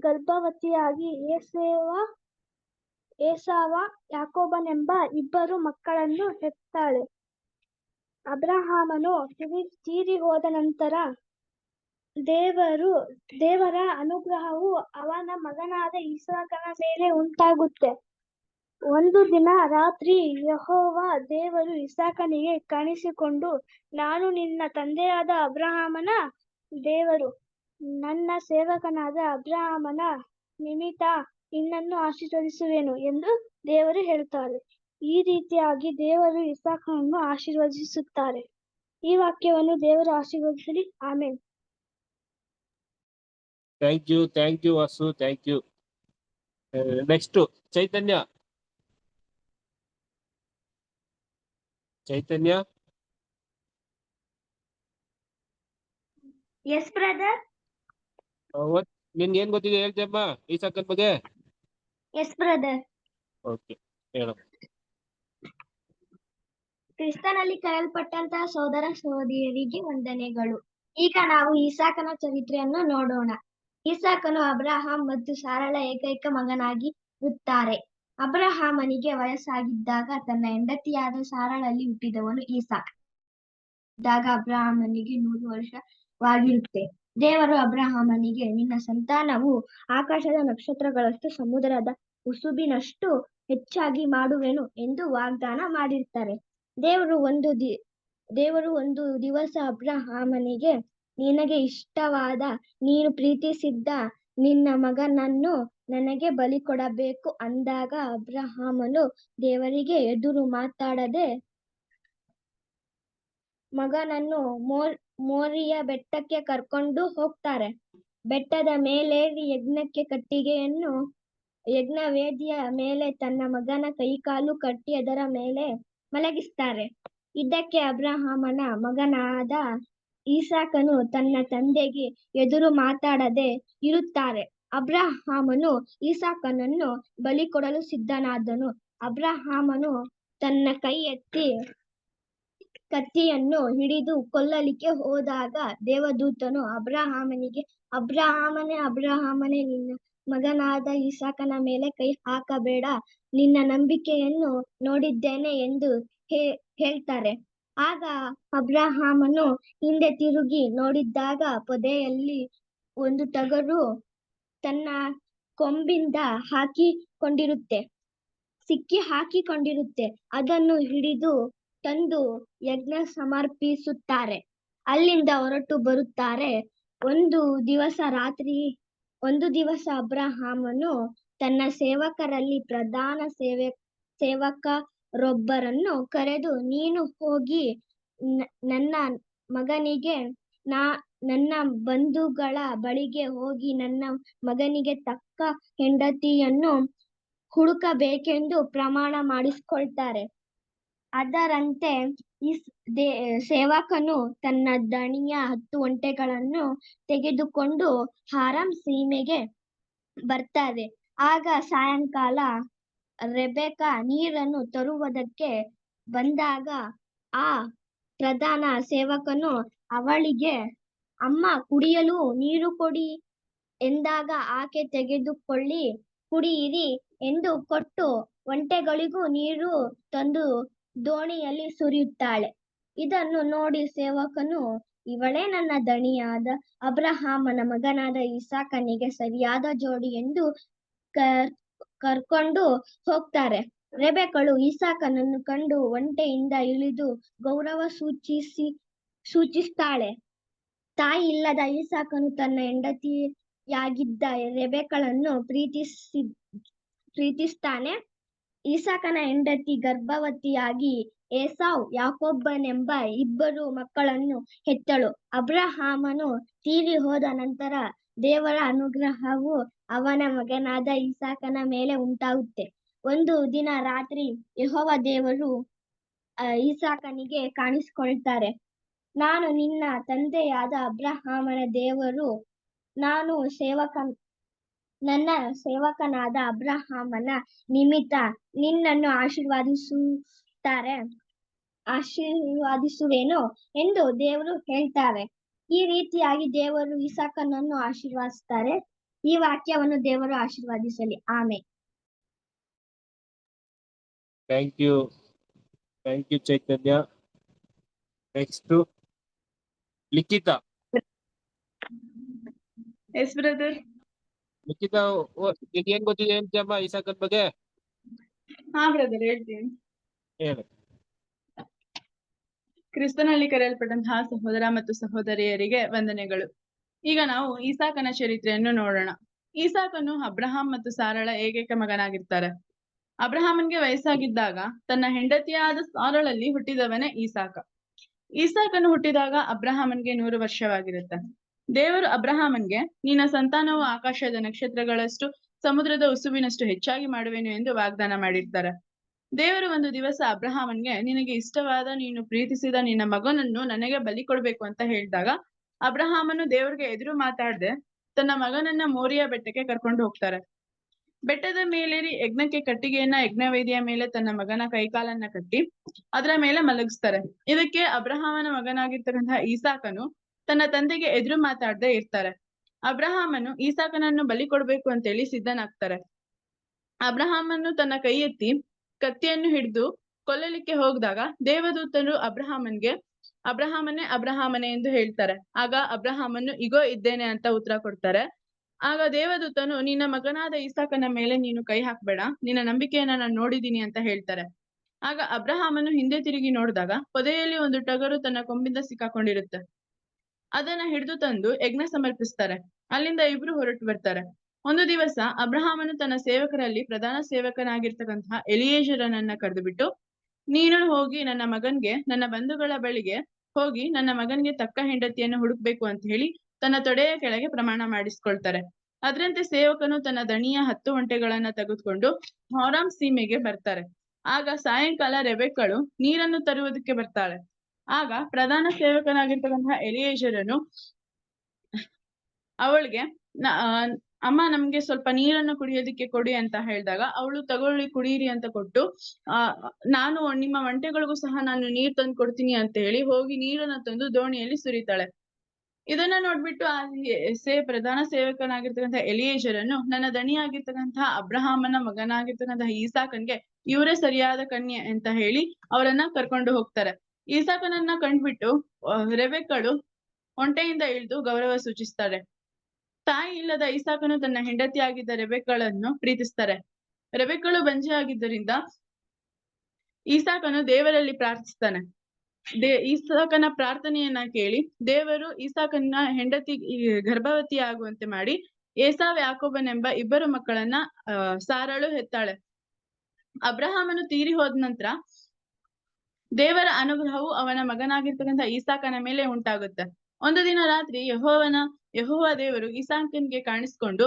ಗರ್ಭವತಿಯಾಗಿ ಏಸಾವ, ಯಾಕೋಬನೆಂಬ ಇಬ್ಬರು ಮಕ್ಕಳನ್ನು ಹೆತ್ತಾಳೆ. ಅಬ್ರಹಾಮನು ತೀರಿ ಹೋದ ನಂತರ ದೇವರ ಅನುಗ್ರಹವು ಅವನ ಮಗನಾದ ಇಸಾಕನ ಮೇಲೆ ಉಂಟಾಗುತ್ತೆ. ಒಂದು ದಿನ ರಾತ್ರಿ ಯೆಹೋವ ದೇವರು ಇಸಾಕನಿಗೆ ಕಾಣಿಸಿಕೊಂಡು, ನಾನು ನಿನ್ನ ತಂದೆಯಾದ ಅಬ್ರಹಾಮನ ದೇವರು, ನನ್ನ ಸೇವಕನಾದ ಅಬ್ರಹಾಮನ ನಿಮಿತ್ತ ನಿನ್ನನ್ನು ಆಶೀರ್ವದಿಸುವೆನು ಎಂದು ದೇವರು ಹೇಳ್ತಾರೆ. ಈ ರೀತಿಯಾಗಿ ದೇವರು ಇಸಾಕನನ್ನು ಆಶೀರ್ವದಿಸುತ್ತಾರೆ. ಈ ವಾಕ್ಯವನ್ನು ದೇವರು ಆಶೀರ್ವದಿಸಲಿ. Amen. Thank you Vasu, thank you. Next Chaitanya. Yes brother. ನಿನ್ಗೆ ಏನ್ ಗೊತ್ತಿದೆ ಹೇಳ್ತೇಮ್ಮ ಇಸಾಕನ್ ಬಗ್ಗೆ? S brother. ಓಕೆ, ಹೇಳಮ್ಮ. ಕ್ರಿಸ್ತನಲ್ಲಿ ಕರೆಯಲ್ಪಟ್ಟಂತಹ ಸಹೋದರ ಸಹೋದರಿಯರಿಗೆ ವಂದನೆಗಳು. ಈಗ ನಾವು ಇಸಾಕನ ಚರಿತ್ರೆಯನ್ನು ನೋಡೋಣ. ಇಸಾಕನು ಅಬ್ರಹಾಂ ಮತ್ತು ಸಾರಳ ಏಕೈಕ ಮಗನಾಗಿರುತ್ತಾರೆ. ಅಬ್ರಹಾಮನಿಗೆ ವಯಸ್ಸಾಗಿದ್ದಾಗ ತನ್ನ ಹೆಂಡತಿಯಾದ ಸಾರಳಲ್ಲಿ ಹುಟ್ಟಿದವನು ಇಸಾಕ್. ಇದ್ದಾಗ ಅಬ್ರಹಾಮನಿಗೆ 100 ವರ್ಷವಾಗಿರುತ್ತೆ. ದೇವರು ಅಬ್ರಹಾಮನಿಗೆ, ನಿನ್ನ ಸಂತಾನವು ಆಕಾಶದ ನಕ್ಷತ್ರಗಳಷ್ಟು, ಸಮುದ್ರದ ಉಸುಬಿನಷ್ಟು ಹೆಚ್ಚಾಗಿ ಮಾಡುವೆನು ಎಂದು ವಾಗ್ದಾನ ಮಾಡಿರ್ತಾರೆ. ದೇವರು ಒಂದು ದಿವಸ ಅಬ್ರಹಾಮನಿಗೆ, ನಿನಗೆ ಇಷ್ಟವಾದ, ನೀನು ಪ್ರೀತಿಸಿದ್ದ ನಿನ್ನ ಮಗನನ್ನು ನನಗೆ ಬಲಿ ಕೊಡಬೇಕು ಅಂದಾಗ ಅಬ್ರಹಾಮನು ದೇವರಿಗೆ ಎದುರು ಮಾತಾಡದೆ ಮಗನನ್ನು ಮೋರಿಯ ಬೆಟ್ಟಕ್ಕೆ ಕರ್ಕೊಂಡು ಹೋಗ್ತಾರೆ. ಬೆಟ್ಟದ ಮೇಲೇರಿ ಯಜ್ಞವೇದಿಯ ಮೇಲೆ ತನ್ನ ಮಗನ ಕೈಕಾಲು ಕಟ್ಟಿ ಅದರ ಮೇಲೆ ಮಲಗಿಸ್ತಾರೆ. ಇದಕ್ಕೆ ಅಬ್ರಹಾಮನ ಮಗನಾದ ಇಸಾಕನು ತನ್ನ ತಂದೆಗೆ ಎದುರು ಮಾತಾಡದೆ ಇರುತ್ತಾರೆ. ಅಬ್ರಹಾಮನು ಇಸಾಕನನ್ನು ಬಲಿ ಕೊಡಲು ಸಿದ್ಧನಾದನು. ಅಬ್ರಹಾಮನು ತನ್ನ ಕೈ ಎತ್ತಿ ಕತ್ತಿಯನ್ನು ಹಿಡಿದು ಕೊಲ್ಲಲಿಕ್ಕೆ ಹೋದಾಗ ದೇವದೂತನು ಅಬ್ರಹಾಮನಿಗೆ, ಅಬ್ರಹಾಮನೇ, ನಿನ್ನ ಮಗನಾದ ಇಸಾಕನ ಮೇಲೆ ಕೈ ಹಾಕಬೇಡ, ನಿನ್ನ ನಂಬಿಕೆಯನ್ನು ನೋಡಿದ್ದೇನೆ ಎಂದು ಹೇಳ್ತಾರೆ. ಆಗ ಅಬ್ರಹಾಮನು ಹಿಂದೆ ತಿರುಗಿ ನೋಡಿದಾಗ ಪೊದೆಯಲ್ಲಿ ಒಂದು ಟಗರು ತನ್ನ ಕೊಂಬಿಂದ ಸಿಕ್ಕಿ ಹಾಕಿಕೊಂಡಿರುತ್ತೆ. ಅದನ್ನು ಹಿಡಿದು ತಂದು ಯಜ್ಞ ಸಮರ್ಪಿಸುತ್ತಾರೆ. ಅಲ್ಲಿಂದ ಹೊರಟು ಬರುತ್ತಾರೆ. ಒಂದು ದಿವಸ ಅಬ್ರಹಾಮನು ತನ್ನ ಸೇವಕರಲ್ಲಿ ಪ್ರಧಾನ ಸೇವಕರೊಬ್ಬರನ್ನು ಕರೆದು, ನೀನು ಹೋಗಿ ನನ್ನ ಮಗನಿಗೆ, ನನ್ನ ಬಂಧುಗಳ ಬಳಿಗೆ ಹೋಗಿ ನನ್ನ ಮಗನಿಗೆ ತಕ್ಕ ಹೆಂಡತಿಯನ್ನು ಹುಡುಕಬೇಕೆಂದು ಪ್ರಮಾಣ ಮಾಡಿಸಿಕೊಳ್ತಾರೆ. ಅದರಂತೆ ಸೇವಕನು ತನ್ನ ದಣಿಯ 10 ಒಂಟೆಗಳನ್ನು ತೆಗೆದುಕೊಂಡು ಹಾರಾಮ್ ಸೀಮೆಗೆ ಬರ್ತಾರೆ. ಆಗ ಸಾಯಂಕಾಲ ರೆಬೆಕ್ಕಾ ನೀರನ್ನು ತರುವುದಕ್ಕೆ ಬಂದಾಗ ಆ ಪ್ರಧಾನ ಸೇವಕನು ಅವಳಿಗೆ, ಅಮ್ಮ, ಕುಡಿಯಲು ನೀರು ಕೊಡಿ ಎಂದಾಗ ಆಕೆ, ತೆಗೆದುಕೊಳ್ಳಿ, ಕುಡಿಯಿರಿ ಎಂದು ಕೊಟ್ಟು ಒಂಟೆಗಳಿಗೂ ನೀರು ತಂದು ದೋಣಿಯಲ್ಲಿ ಸುರಿಯುತ್ತಾಳೆ. ಇದನ್ನು ನೋಡಿ ಸೇವಕನು, ಇವಳೇ ನನ್ನ ದಣಿಯಾದ ಅಬ್ರಹಾಮನ ಮಗನಾದ ಇಸಾಕನಿಗೆ ಸರಿಯಾದ ಜೋಡಿ ಎಂದು ಕರ್ಕೊಂಡು ಹೋಗ್ತಾರೆ. ರೆಬೆಕ್ಕಳು ಇಸಾಕನನ್ನು ಕಂಡು ಒಂಟೆಯಿಂದ ಇಳಿದು ಗೌರವ ಸೂಚಿಸ್ತಾಳೆ. ತಾಯಿ ಇಲ್ಲದ ಇಸಾಕನು ತನ್ನ ಹೆಂಡತಿಯಾಗಿದ್ದ ರೆಬೆಕ್ಕಳನ್ನು ಪ್ರೀತಿಸ್ತಾನೆ. ಇಸಾಕನ ಹೆಂಡತಿ ಗರ್ಭವತಿಯಾಗಿ ಏಸಾವ್, ಯಾಕೋಬನೆಂಬ ಇಬ್ಬರು ಮಕ್ಕಳನ್ನು ಹೆತ್ತಳು. ಅಬ್ರಹಾಮನು ತೀರಿ ಹೋದ ನಂತರ ದೇವರ ಅನುಗ್ರಹವು ಅವನ ಮಗನಾದ ಇಸಾಕನ ಮೇಲೆ ಉಂಟಾಗುತ್ತೆ. ಒಂದು ದಿನ ರಾತ್ರಿ ಯೆಹೋವ ದೇವರು ಇಸಾಕನಿಗೆ ಕಾಣಿಸಿಕೊಳ್ತಾರೆ. ನಾನು ನಿನ್ನ ತಂದೆಯಾದ ಅಬ್ರಹಾಮನ ದೇವರು, ನಾನು ನನ್ನ ಸೇವಕನಾದ ಅಬ್ರಹಾಮನ ನಿಮಿತ್ತ ನಿನ್ನನ್ನು ಆಶೀರ್ವದಿಸುವೆನು ಎಂದು ದೇವರು ಹೇಳ್ತಾರೆ. ಈ ರೀತಿಯಾಗಿ ದೇವರು ಇಸಾಕನನ್ನು ಆಶೀರ್ವದಿಸ್ತಾರೆ. ಈ ವಾಕ್ಯವನ್ನು ದೇವರು ಆಶೀರ್ವದಿಸಲಿ. Amen. Thank you Chaitanya. Next Likhita. Yes brother. Likhita, ನಿನ್ಗೆ ಏನ್ ಗೊತ್ತಿದೆ ಅಂತಮ್ಮ ಇಸಾಕನ್ ಬಗ್ಗೆ? ಹಾ ಬ್ರದರ್, ಹೇಳ್ತೀನಿ. ಹೇಳು. ಕ್ರಿಸ್ತನಲ್ಲಿ ಕರೆಯಲ್ಪಟ್ಟಂತಹ ಸಹೋದರ ಮತ್ತು ಸಹೋದರಿಯರಿಗೆ ವಂದನೆಗಳು. ಈಗ ನಾವು ಇಸಾಕನ ಚರಿತ್ರೆಯನ್ನು ನೋಡೋಣ. ಇಸಾಕನು ಅಬ್ರಹಾಂ ಮತ್ತು ಸಾರಳ ಏಕೈಕ ಮಗನಾಗಿರ್ತಾರೆ. ಅಬ್ರಹಾಮನ್ಗೆ ವಯಸ್ಸಾಗಿದ್ದಾಗ ತನ್ನ ಹೆಂಡತಿಯಾದ ಸಾರಳಲ್ಲಿ ಹುಟ್ಟಿದವನೇ ಇಸಾಕ. ಇಸಾಕನು ಹುಟ್ಟಿದಾಗ ಅಬ್ರಹಾಮನ್ಗೆ 100 ವರ್ಷವಾಗಿರುತ್ತೆ. ದೇವರು ಅಬ್ರಹಾಮನ್ಗೆ, ನಿನ್ನ ಸಂತಾನವು ಆಕಾಶದ ನಕ್ಷತ್ರಗಳಷ್ಟು, ಸಮುದ್ರದ ಉಸುಬಿನಷ್ಟು ಹೆಚ್ಚಾಗಿ ಮಾಡುವೆನು ಎಂದು ವಾಗ್ದಾನ ಮಾಡಿರ್ತಾರೆ. ದೇವರು ಒಂದು ದಿವಸ ಅಬ್ರಹಾಮನ್ಗೆ, ನಿನಗೆ ಇಷ್ಟವಾದ, ನೀನು ಪ್ರೀತಿಸಿದ ನಿನ್ನ ಮಗನನ್ನು ನನಗೆ ಬಲಿ ಕೊಡ್ಬೇಕು ಅಂತ ಹೇಳಿದಾಗ ಅಬ್ರಹಾಮನು ದೇವರಿಗೆ ಎದುರು ಮಾತಾಡದೆ ತನ್ನ ಮಗನನ್ನ ಮೋರಿಯ ಬೆಟ್ಟಕ್ಕೆ ಕರ್ಕೊಂಡು ಹೋಗ್ತಾರೆ. ಬೆಟ್ಟದ ಮೇಲೇರಿ ಯಜ್ಞಕ್ಕೆ ಕಟ್ಟಿಗೆಯನ್ನ ಯಜ್ಞವೇದಿಯ ಮೇಲೆ ತನ್ನ ಮಗನ ಕೈಕಾಲನ್ನ ಕಟ್ಟಿ ಅದರ ಮೇಲೆ ಮಲಗಿಸ್ತಾರೆ. ಇದಕ್ಕೆ ಅಬ್ರಹಾಮನ ಮಗನಾಗಿರ್ತಕ್ಕಂತಹ ಇಸಾಕನು ತನ್ನ ತಂದೆಗೆ ಎದುರು ಮಾತಾಡದೆ ಇರ್ತಾರೆ. ಅಬ್ರಹಾಮನು ಇಸಾಕನನ್ನು ಬಲಿ ಕೊಡ್ಬೇಕು ಅಂತೇಳಿ ಸಿದ್ಧನಾಗ್ತಾರೆ. ಅಬ್ರಹಾಮನು ತನ್ನ ಕೈ ಎತ್ತಿ ಕತ್ತಿಯನ್ನು ಹಿಡಿದು ಕೊಲ್ಲಲಿಕ್ಕೆ ಹೋಗಿದಾಗ ದೇವದೂತರು ಅಬ್ರಹಾಮನೇ ಎಂದು ಹೇಳ್ತಾರೆ. ಆಗ ಅಬ್ರಹಾಮನು ಇಗೋ ಇದ್ದೇನೆ ಅಂತ ಉತ್ತರ ಕೊಡ್ತಾರೆ. ಆಗ ದೇವದೂತನು, ನಿನ್ನ ಮಗನಾದ ಇಸಾಕನ ಮೇಲೆ ನೀನು ಕೈ ಹಾಕ್ಬೇಡ, ನಿನ್ನ ನಂಬಿಕೆಯನ್ನ ನಾನು ನೋಡಿದೀನಿ ಅಂತ ಹೇಳ್ತಾರೆ. ಆಗ ಅಬ್ರಹಾಮನು ಹಿಂದೆ ತಿರುಗಿ ನೋಡಿದಾಗ ಪೊದೆಯಲ್ಲಿ ಒಂದು ಟಗರು ತನ್ನ ಕೊಂಬಿಂದ ಸಿಕ್ಕಾಕೊಂಡಿರುತ್ತೆ. ಅದನ್ನ ಹಿಡಿದು ತಂದು ಯಜ್ಞ ಸಮರ್ಪಿಸ್ತಾರೆ. ಅಲ್ಲಿಂದ ಇಬ್ರು ಹೊರಟು ಬರ್ತಾರೆ. ಒಂದು ದಿವಸ ಅಬ್ರಹಾಮನು ತನ್ನ ಸೇವಕರಲ್ಲಿ ಪ್ರಧಾನ ಸೇವಕನಾಗಿರ್ತಕ್ಕಂತಹ ಎಲಿಯೇಜರನನ್ನ ಕರೆದು ಬಿಟ್ಟು, ನೀನು ಹೋಗಿ ನನ್ನ ಬಂಧುಗಳ ಬಳಿಗೆ ಹೋಗಿ ನನ್ನ ಮಗನ್ಗೆ ತಕ್ಕ ಹೆಂಡತಿಯನ್ನು ಹುಡುಕ್ಬೇಕು ಅಂತ ಹೇಳಿ ತನ್ನ ತೊಡೆಯ ಕೆಳಗೆ ಪ್ರಮಾಣ ಮಾಡಿಸ್ಕೊಳ್ತಾರೆ. ಅದರಂತೆ ಸೇವಕನು ತನ್ನ ದಣಿಯ 10 ಒಂಟೆಗಳನ್ನ ತೆಗೆದುಕೊಂಡು ಹೋರಾಮ್ ಸೀಮೆಗೆ ಬರ್ತಾರೆ. ಆಗ ಸಾಯಂಕಾಲ ರೆಬೆಕ್ಕಳು ನೀರನ್ನು ತರುವುದಕ್ಕೆ ಬರ್ತಾಳೆ. ಆಗ ಪ್ರಧಾನ ಸೇವಕನಾಗಿರ್ತಕ್ಕಂತಹ ಎಲಿಯೇಜರನು ಅವಳಿಗೆ, ಅಮ್ಮ ನಮ್ಗೆ ಸ್ವಲ್ಪ ನೀರನ್ನು ಕುಡಿಯೋದಕ್ಕೆ ಕೊಡಿ ಅಂತ ಹೇಳಿದಾಗ ಅವಳು ತಗೊಳ್ಳಿ ಕುಡೀರಿ ಅಂತ ಕೊಟ್ಟು, ನಾನು ನಿಮ್ಮ ಒಂಟೆಗಳಿಗೂ ಸಹ ನಾನು ನೀರ್ ತಂದು ಕೊಡ್ತೀನಿ ಅಂತ ಹೇಳಿ ಹೋಗಿ ನೀರನ್ನು ತಂದು ದೋಣಿಯಲ್ಲಿ ಸುರಿತಾಳೆ. ಇದನ್ನ ನೋಡ್ಬಿಟ್ಟು ಪ್ರಧಾನ ಸೇವಕನಾಗಿರ್ತಕ್ಕಂತಹ ಎಲಿಯೇಜರನು, ನನ್ನ ದಣಿಯಾಗಿರ್ತಕ್ಕಂತಹ ಅಬ್ರಹಾಮನ ಮಗನಾಗಿರ್ತಕ್ಕಂತಹ ಇಸಾಕನ್ಗೆ ಇವರೇ ಸರಿಯಾದ ಕನ್ಯೆ ಅಂತ ಹೇಳಿ ಅವರನ್ನ ಕರ್ಕೊಂಡು ಹೋಗ್ತಾರೆ. ಇಸಾಕನನ್ನ ಕಂಡ್ಬಿಟ್ಟು ರೆಬೆಕ್ಕಳು ಒಂಟೆಯಿಂದ ಇಳಿದು ಗೌರವ ಸೂಚಿಸ್ತಾರೆ. ತಾಯಿ ಇಲ್ಲದ ಇಸಾಕನು ತನ್ನ ಹೆಂಡತಿಯಾಗಿದ್ದ ರೆಬೆಕ್ಕಳನ್ನು ಪ್ರೀತಿಸ್ತಾರೆ. ರೆಬೆಕ್ಕಳು ಬಂಜೆ ಆಗಿದ್ದರಿಂದ ಇಸಾಕನು ದೇವರಲ್ಲಿ ಪ್ರಾರ್ಥಿಸ್ತಾನೆ. ಇಸಾಕನ ಪ್ರಾರ್ಥನೆಯನ್ನ ಕೇಳಿ ದೇವರು ಇಸಾಕನ ಹೆಂಡತಿ ಗರ್ಭವತಿ ಆಗುವಂತೆ ಮಾಡಿ ಏಸಾವ್, ಯಾಕೋಬನೆಂಬ ಇಬ್ಬರು ಮಕ್ಕಳನ್ನ ಸಾರಳು ಹೆತ್ತಾಳೆ. ಅಬ್ರಹಾಮನು ತೀರಿ ಹೋದ ನಂತರ ದೇವರ ಅನುಗ್ರಹವು ಅವನ ಮಗನಾಗಿರ್ತಕ್ಕಂಥ ಇಸಾಕನ ಮೇಲೆ ಉಂಟಾಗುತ್ತೆ. ಒಂದು ದಿನ ರಾತ್ರಿ ಯೆಹೋವ ದೇವರು ಇಸಾಕನ್ಗೆ ಕಾಣಿಸ್ಕೊಂಡು,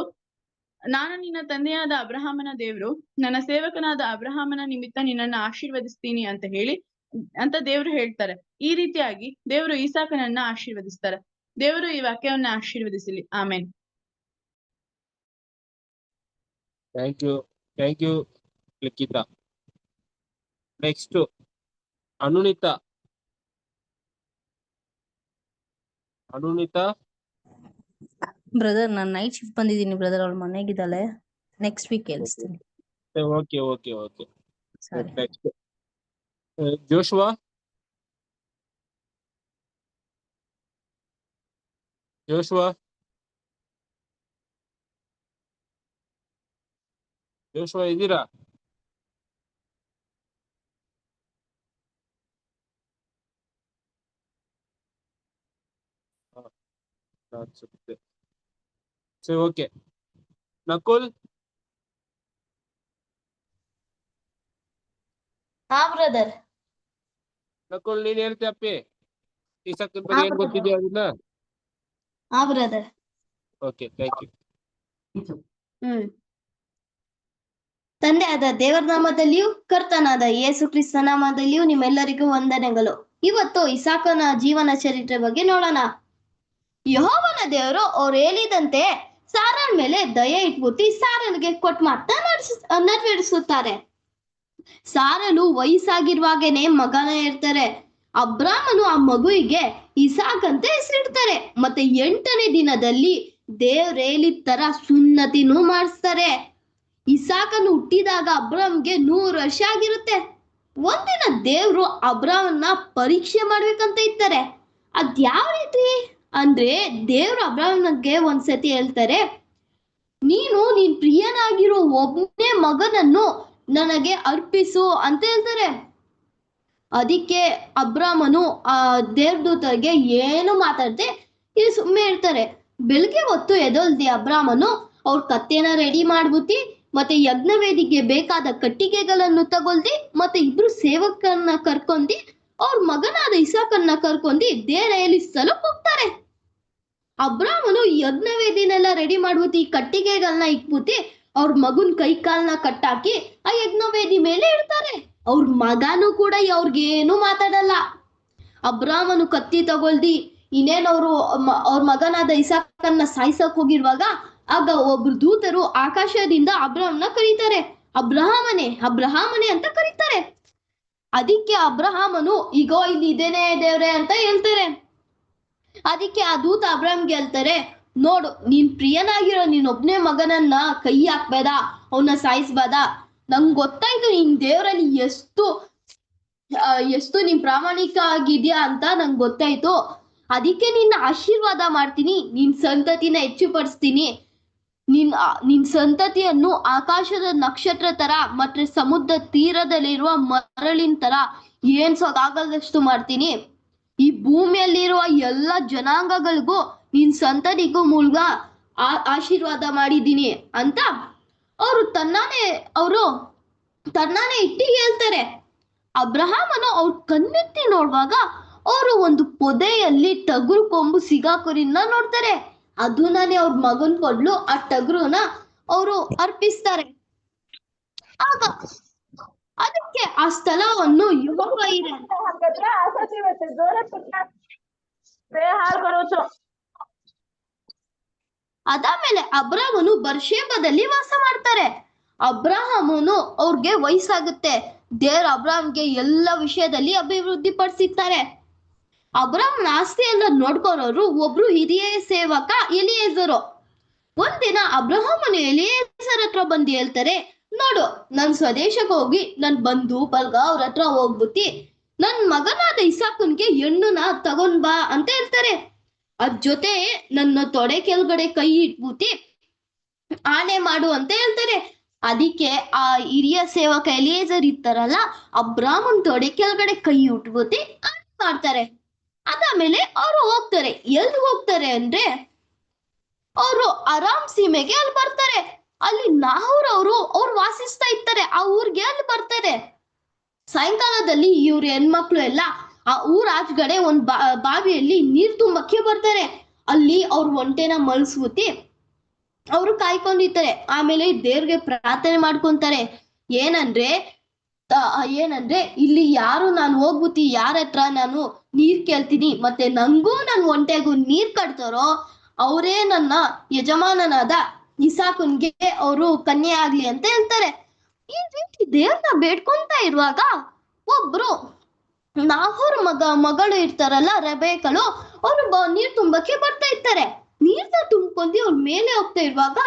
ನಾನು ನಿನ್ನ ತಂದೆಯಾದ ಅಬ್ರಹಾಮನ ದೇವರು, ನನ್ನ ಸೇವಕನಾದ ಅಬ್ರಹಾಮನ ನಿಮಿತ್ತ ನಿನ್ನನ್ನು ಆಶೀರ್ವದಿಸ್ತೀನಿ ಅಂತ ದೇವರು ಹೇಳ್ತಾರೆ. ಈ ರೀತಿಯಾಗಿ ದೇವರು ಇಸಾಕನನ್ನ ಆಶೀರ್ವದಿಸ್ತಾರೆ. ದೇವರು ಈ ವಾಕ್ಯವನ್ನ ಆಶೀರ್ವದಿಸಲಿ. Amen. Thank you Likhita. Next Anunita. Brother, ನಾನು ನೈಟ್ ಶಿಫ್ಟ್ ಬಂದಿದ್ದೀನಿ ಬ್ರದರ್. ಅವಳು ಮನೆಗಿದ್ದಾಳೆ. ನೆಕ್ಸ್ಟ್ ವೀಕ್ ಹೇಳ್ತೀನಿ. ಓಕೆ. Next Joshua. ಇದ್ದೀರಾ? ಅನ್ಸುತ್ತೆ. ಸರಿ, ಓಕೆ. ನಕುಲ್, ಹಾ ಬ್ರದರ್. ನಕುಲ್ ನೀನ್ ಹೇಳ್ತೀಯ ಅಪ್ಪಿ? ಇಸಾಕನ್ ಬಗ್ಗೆ ಏನ್ ಗೊತ್ತಿದ್ಯಾ ಅದನ್ನ? ಹಾ ಬ್ರದರ್. Okay, thank you. ತಂದೆಯಾದ ದೇವರ ನಾಮದಲ್ಲಿಯೂ ಕರ್ತನಾದ ಯೇಸು ಕ್ರಿಸ್ತ ನಾಮದಲ್ಲಿಯೂ ನಿಮ್ಮೆಲ್ಲರಿಗೂ ವಂದನೆಗಳು. ಇವತ್ತು ಇಸಾಕನ ಜೀವನ ಚರಿತ್ರೆ ಬಗ್ಗೆ ನೋಡೋಣ. ಯೆಹೋವನ ದೇವರು ಅವ್ರು ಹೇಳಿದಂತೆ ಸಾರನ ಮೇಲೆ ದಯೆ ಇಟ್ಬಿಟ್ಟು ಸಾರನಿಗೆ ಕೊಟ್ಟ ಮಾತನ್ನ ನೆರವೇರಿಸುತ್ತಾರೆ. ಸಾರಲು ವಯಸ್ಸಾಗಿರುವಾಗೇನೆ ಮಗನ ಇರ್ತಾರೆ. ಅಬ್ರಾಮನು ಆ ಮಗುವಿಗೆ ಇಸಾಕ್ ಅಂತ ಹೆಸರಿಡ್ತಾರೆ. ಮತ್ತೆ 8ನೇ ದಿನದಲ್ಲಿ ದೇವ್ರ ಹೇಳಿದ ತರ ಸುನ್ನತಿನೂ ಮಾಡಿಸ್ತಾರೆ. ಇಸಾಕನು ಹುಟ್ಟಿದಾಗ ಅಬ್ರಾಮ್ಗೆ 100 ವರ್ಷ ಆಗಿರುತ್ತೆ. ಒಂದಿನ ದೇವ್ರು ಅಬ್ರಾಮನ್ನ ಪರೀಕ್ಷೆ ಮಾಡ್ಬೇಕಂತ ಇರ್ತಾರೆ. ಅದ್ಯಾವ ರೀತಿ ಅಂದ್ರೆ ದೇವ್ರು ಅಬ್ರಾಮನ್ಗೆ ಒಂದ್ಸತಿ ಹೇಳ್ತಾರೆ, ನೀನು ನಿನ್ ಪ್ರಿಯನಾಗಿರೋ ಒಬ್ಬನೇ ಮಗನನ್ನು ನನಗೆ ಅರ್ಪಿಸು ಅಂತ ಹೇಳ್ತಾರೆ. ಅದಕ್ಕೆ ಅಬ್ರಾಮನು ಆ ದೇವ್ರದೂತರಿಗೆ ಏನು ಮಾತಾಡದೆ ಇಲ್ಲಿ ಸುಮ್ಮನೆ ಇರ್ತಾರೆ. ಬೆಳಗ್ಗೆ ಹೊತ್ತು ಎದೊಲ್ದಿ ಅಬ್ರಾಮನು ಅವ್ರ ಕತ್ತೆನ ರೆಡಿ ಮಾಡ್ಬಿಟ್ಟು ಮತ್ತೆ ಯಜ್ಞವೇದಿಗೆ ಬೇಕಾದ ಕಟ್ಟಿಗೆಗಳನ್ನು ತಗೊಳ್ದಿ ಮತ್ತೆ 2 ಸೇವಕರನ್ನ ಕರ್ಕೊಂಡಿ ಅವ್ರ ಮಗನಾದ ಇಸಾಕನ್ನ ಕರ್ಕೊಂಡಿ ದೇವರ ಸ್ಥಳಕ್ಕೆ ಹೋಗ್ತಾರೆ. ಅಬ್ರಾಮನು ಯಜ್ಞವೇದಿನೆಲ್ಲ ರೆಡಿ ಮಾಡ್ಬಿಟ್ಟು ಈ ಕಟ್ಟಿಗೆಗಳನ್ನ ಇಟ್ಬಿಟ್ಟು ಅವ್ರ ಮಗನ್ ಕೈ ಕಾಲ್ನ ಕಟ್ಟಾಕಿ ಆ ಯಜ್ಞವೇದಿ ಮೇಲೆ ಇಡ್ತಾರೆ. ಅವ್ರ ಮಗನೂ ಕೂಡ ಅವ್ರಿಗೇನು ಮಾತಾಡಲ್ಲ. ಅಬ್ರಾಮನು ಕತ್ತಿ ತಗೊಳ್ದಿ ಇನ್ನೇನವ್ರು ಅವ್ರ ಮಗನಾದ ಇಸಾಕನ್ನ ಸಾಯ್ಸಕ್ ಹೋಗಿರುವಾಗ ಆಗ ಒಬ್ರು ದೂತರು ಆಕಾಶದಿಂದ ಅಬ್ರಾಮನ ಕರೀತಾರೆ. ಅಬ್ರಹಾಮನೇ ಅಂತ ಕರೀತಾರೆ. ಅದಕ್ಕೆ ಅಬ್ರಹಾಮನು ಈಗೋ ಇಲ್ಲಿ ಇದೇನೆ ದೇವ್ರೆ ಅಂತ ಹೇಳ್ತಾರೆ. ಅದಕ್ಕೆ ಆ ದೂತ ಅಬ್ರಾಮ್ಗೆ ಹೇಳ್ತಾರೆ, ನೋಡು ನೀನ್ ಪ್ರಿಯನಾಗಿರೋ ನೀನೊಬ್ನೇ ಮಗನನ್ನ ಕೈ ಹಾಕ್ಬೇಡ, ಅವನ್ನ ಸಾಯಿಸ್ಬೇಡ. ನಂಗೆ ಗೊತ್ತಾಯ್ತು ನೀನ್ ದೇವರಲ್ಲಿ ಎಷ್ಟು ನೀನ್ ಪ್ರಾಮಾಣಿಕ ಆಗಿದ್ಯಾ ಅಂತ ನಂಗೆ ಗೊತ್ತಾಯ್ತು. ಅದಕ್ಕೆ ನಿನ್ನ ಆಶೀರ್ವಾದ ಮಾಡ್ತೀನಿ, ನಿನ್ ಸಂತತಿನ ಹೆಚ್ಚು ಪಡಿಸ್ತೀನಿ. ನಿನ್ ಸಂತತಿಯನ್ನು ಆಕಾಶದ ನಕ್ಷತ್ರ ತರ ಮತ್ತೆ ಸಮುದ್ರ ತೀರದಲ್ಲಿರುವ ಮರಳಿನ ತರ ಏನ್ಸೋದಾಗದಷ್ಟು ಮಾಡ್ತೀನಿ. ಈ ಭೂಮಿಯಲ್ಲಿರುವ ಎಲ್ಲ ಜನಾಂಗಗಳಿಗೂ ನಿನ್ ಸಂತತಿಗೂ ಮೂಲಕ ಆಶೀರ್ವಾದ ಮಾಡಿದ್ದೀನಿ ಅಂತ ಅವರು ತನ್ನಾನೇ ಇಟ್ಟಿ ಹೇಳ್ತಾರೆ. ಅಬ್ರಹಾಮನು ಅವ್ರ ಕಣ್ಣೆತ್ತಿ ನೋಡುವಾಗ ಅವರು ಒಂದು ಪೊದೆಯಲ್ಲಿ ಟಗರು ಕೊಂಬು ಸಿಗಾಕೋರಿನ ನೋಡ್ತಾರೆ. ಅದನ್ನಾನೇ ಅವ್ರ ಮಗನ್ ಕೊಡ್ಲು ಆ ಟಗರುನ ಅವರು ಅರ್ಪಿಸ್ತಾರೆ. ಆಗ ಅದಕ್ಕೆ ಆ ಸ್ಥಳವನ್ನು ಯೆಹೋವ ಇರೆ ಅದಾದ್ಮೇಲೆ ಅಬ್ರಾಮನು ಬರ್ಷೇಬದಲ್ಲಿ ವಾಸ ಮಾಡ್ತಾರೆ. ಅಬ್ರಾಹಮನು ಅವ್ರಿಗೆ ವಯಸ್ಸಾಗುತ್ತೆ. ದೇವ್ರ ಅಬ್ರಾಮ್ಗೆ ಎಲ್ಲ ವಿಷಯದಲ್ಲಿ ಅಭಿವೃದ್ಧಿ ಪಡಿಸಿರ್ತಾರೆ. ಅಬ್ರಾಮ್ನ ಆಸ್ತಿ ಎಲ್ಲ ನೋಡ್ಕೊರೋರು ಒಬ್ರು ಹಿರಿಯ ಸೇವಕ ಎಲಿಯೇಜರು. ಒಂದಿನ ಅಬ್ರಹಾಮನು ಎಲಿಯೇಜರ್ ಹತ್ರ ಬಂದು ಹೇಳ್ತಾರೆ, ನೋಡು ನನ್ ಸ್ವದೇಶಕ್ಕೆ ಹೋಗಿ ನನ್ ಬಂಧು ಬಲ್ಗ ಅವ್ರ ಹತ್ರ ಹೋಗ್ಬಿಟ್ಟು ನನ್ ಮಗನಾದ ಇಸಾಕನ್ಗೆ ಹೆಣ್ಣುನ ತಗೊಂಡ್ ಬಾ ಅಂತ ಹೇಳ್ತಾರೆ. ಅದ್ ಜೊತೆ ನನ್ನ ತೊಡೆ ಕೆಳಗಡೆ ಕೈ ಇಟ್ಬಿಟ್ಟು ಆಣೆ ಮಾಡು ಅಂತ ಹೇಳ್ತಾರೆ. ಅದಕ್ಕೆ ಆ ಹಿರಿಯ ಸೇವಕ ಎಲಿಯೇಜರ್ ಇರ್ತಾರಲ್ಲ, ಅಬ್ರಾಮನ್ ತೊಡೆ ಕೆಳಗಡೆ ಕೈ ಇಟ್ಬಿಟ್ಟು ಆಣೆ ಮಾಡ್ತಾರೆ. ಅದಾದ್ಮೇಲೆ ಅವರು ಹೋಗ್ತಾರೆ. ಎಲ್ಲಿ ಹೋಗ್ತಾರೆ ಅಂದ್ರೆ ಅವರು ಅರಾಮ್ ಸೀಮೆಗೆ ಅಲ್ಲಿ ಬರ್ತಾರೆ. ಅಲ್ಲಿ ನಾಹೂರ್ ಅವ್ರು ವಾಸಿಸ್ತಾ ಇರ್ತಾರೆ. ಆ ಊರ್ಗೆ ಅಲ್ಲಿ ಬರ್ತಾರೆ. ಸಾಯಂಕಾಲದಲ್ಲಿ ಇವ್ರ ಹೆಣ್ಮಕ್ಳು ಎಲ್ಲ ಆ ಊರ್ ಆಚೆಗಡೆ ಒಂದ್ ಬಾವಿಯಲ್ಲಿ ನೀರ್ ತುಂಬಕ್ಕೆ ಬರ್ತಾರೆ. ಅಲ್ಲಿ ಅವ್ರ ಒಂಟೆನ ಮಲ್ಸ್ಬಿಟ್ಟು ಅವರು ಕಾಯ್ಕೊಂಡಿರ್ತಾರೆ. ಆಮೇಲೆ ದೇವ್ರಿಗೆ ಪ್ರಾರ್ಥನೆ ಮಾಡ್ಕೊಂತಾರೆ. ಏನಂದ್ರೆ ಇಲ್ಲಿ ಯಾರು ನಾನು ಹೋಗ್ಬಿಟ್ಟು ಯಾರ ಹತ್ರ ನಾನು ನೀರ್ ಕೇಳ್ತೀನಿ ಮತ್ತೆ ನಂಗೂ ನನ್ ಒಂಟೆಗೂ ನೀರ್ ಕಟ್ತಾರೋ ಅವರೇ ನನ್ನ ಯಜಮಾನನಾದ ಇಸಾಕನ್ಗೆ ಅವರು ಕನ್ಯೆ ಆಗ್ಲಿ ಅಂತ ಹೇಳ್ತಾರೆ. ಈ ರೀತಿ ದೇವ್ರನ್ನ ಬೇಡ್ಕೊಂತ ಇರುವಾಗ ಒಬ್ರು ನಾಹೂರ್ ಮಗಳು ಇರ್ತಾರಲ್ಲ, ರೆಬೇಕಳು, ಅವ್ರು ನೀರ್ ತುಂಬಕ್ಕೆ ಬರ್ತಾ ಇರ್ತಾರೆ. ನೀರ್ನ ತುಂಬ್ಕೊಂಡಿ ಅವ್ರ ಮೇಲೆ ಹೋಗ್ತಾ ಇರುವಾಗ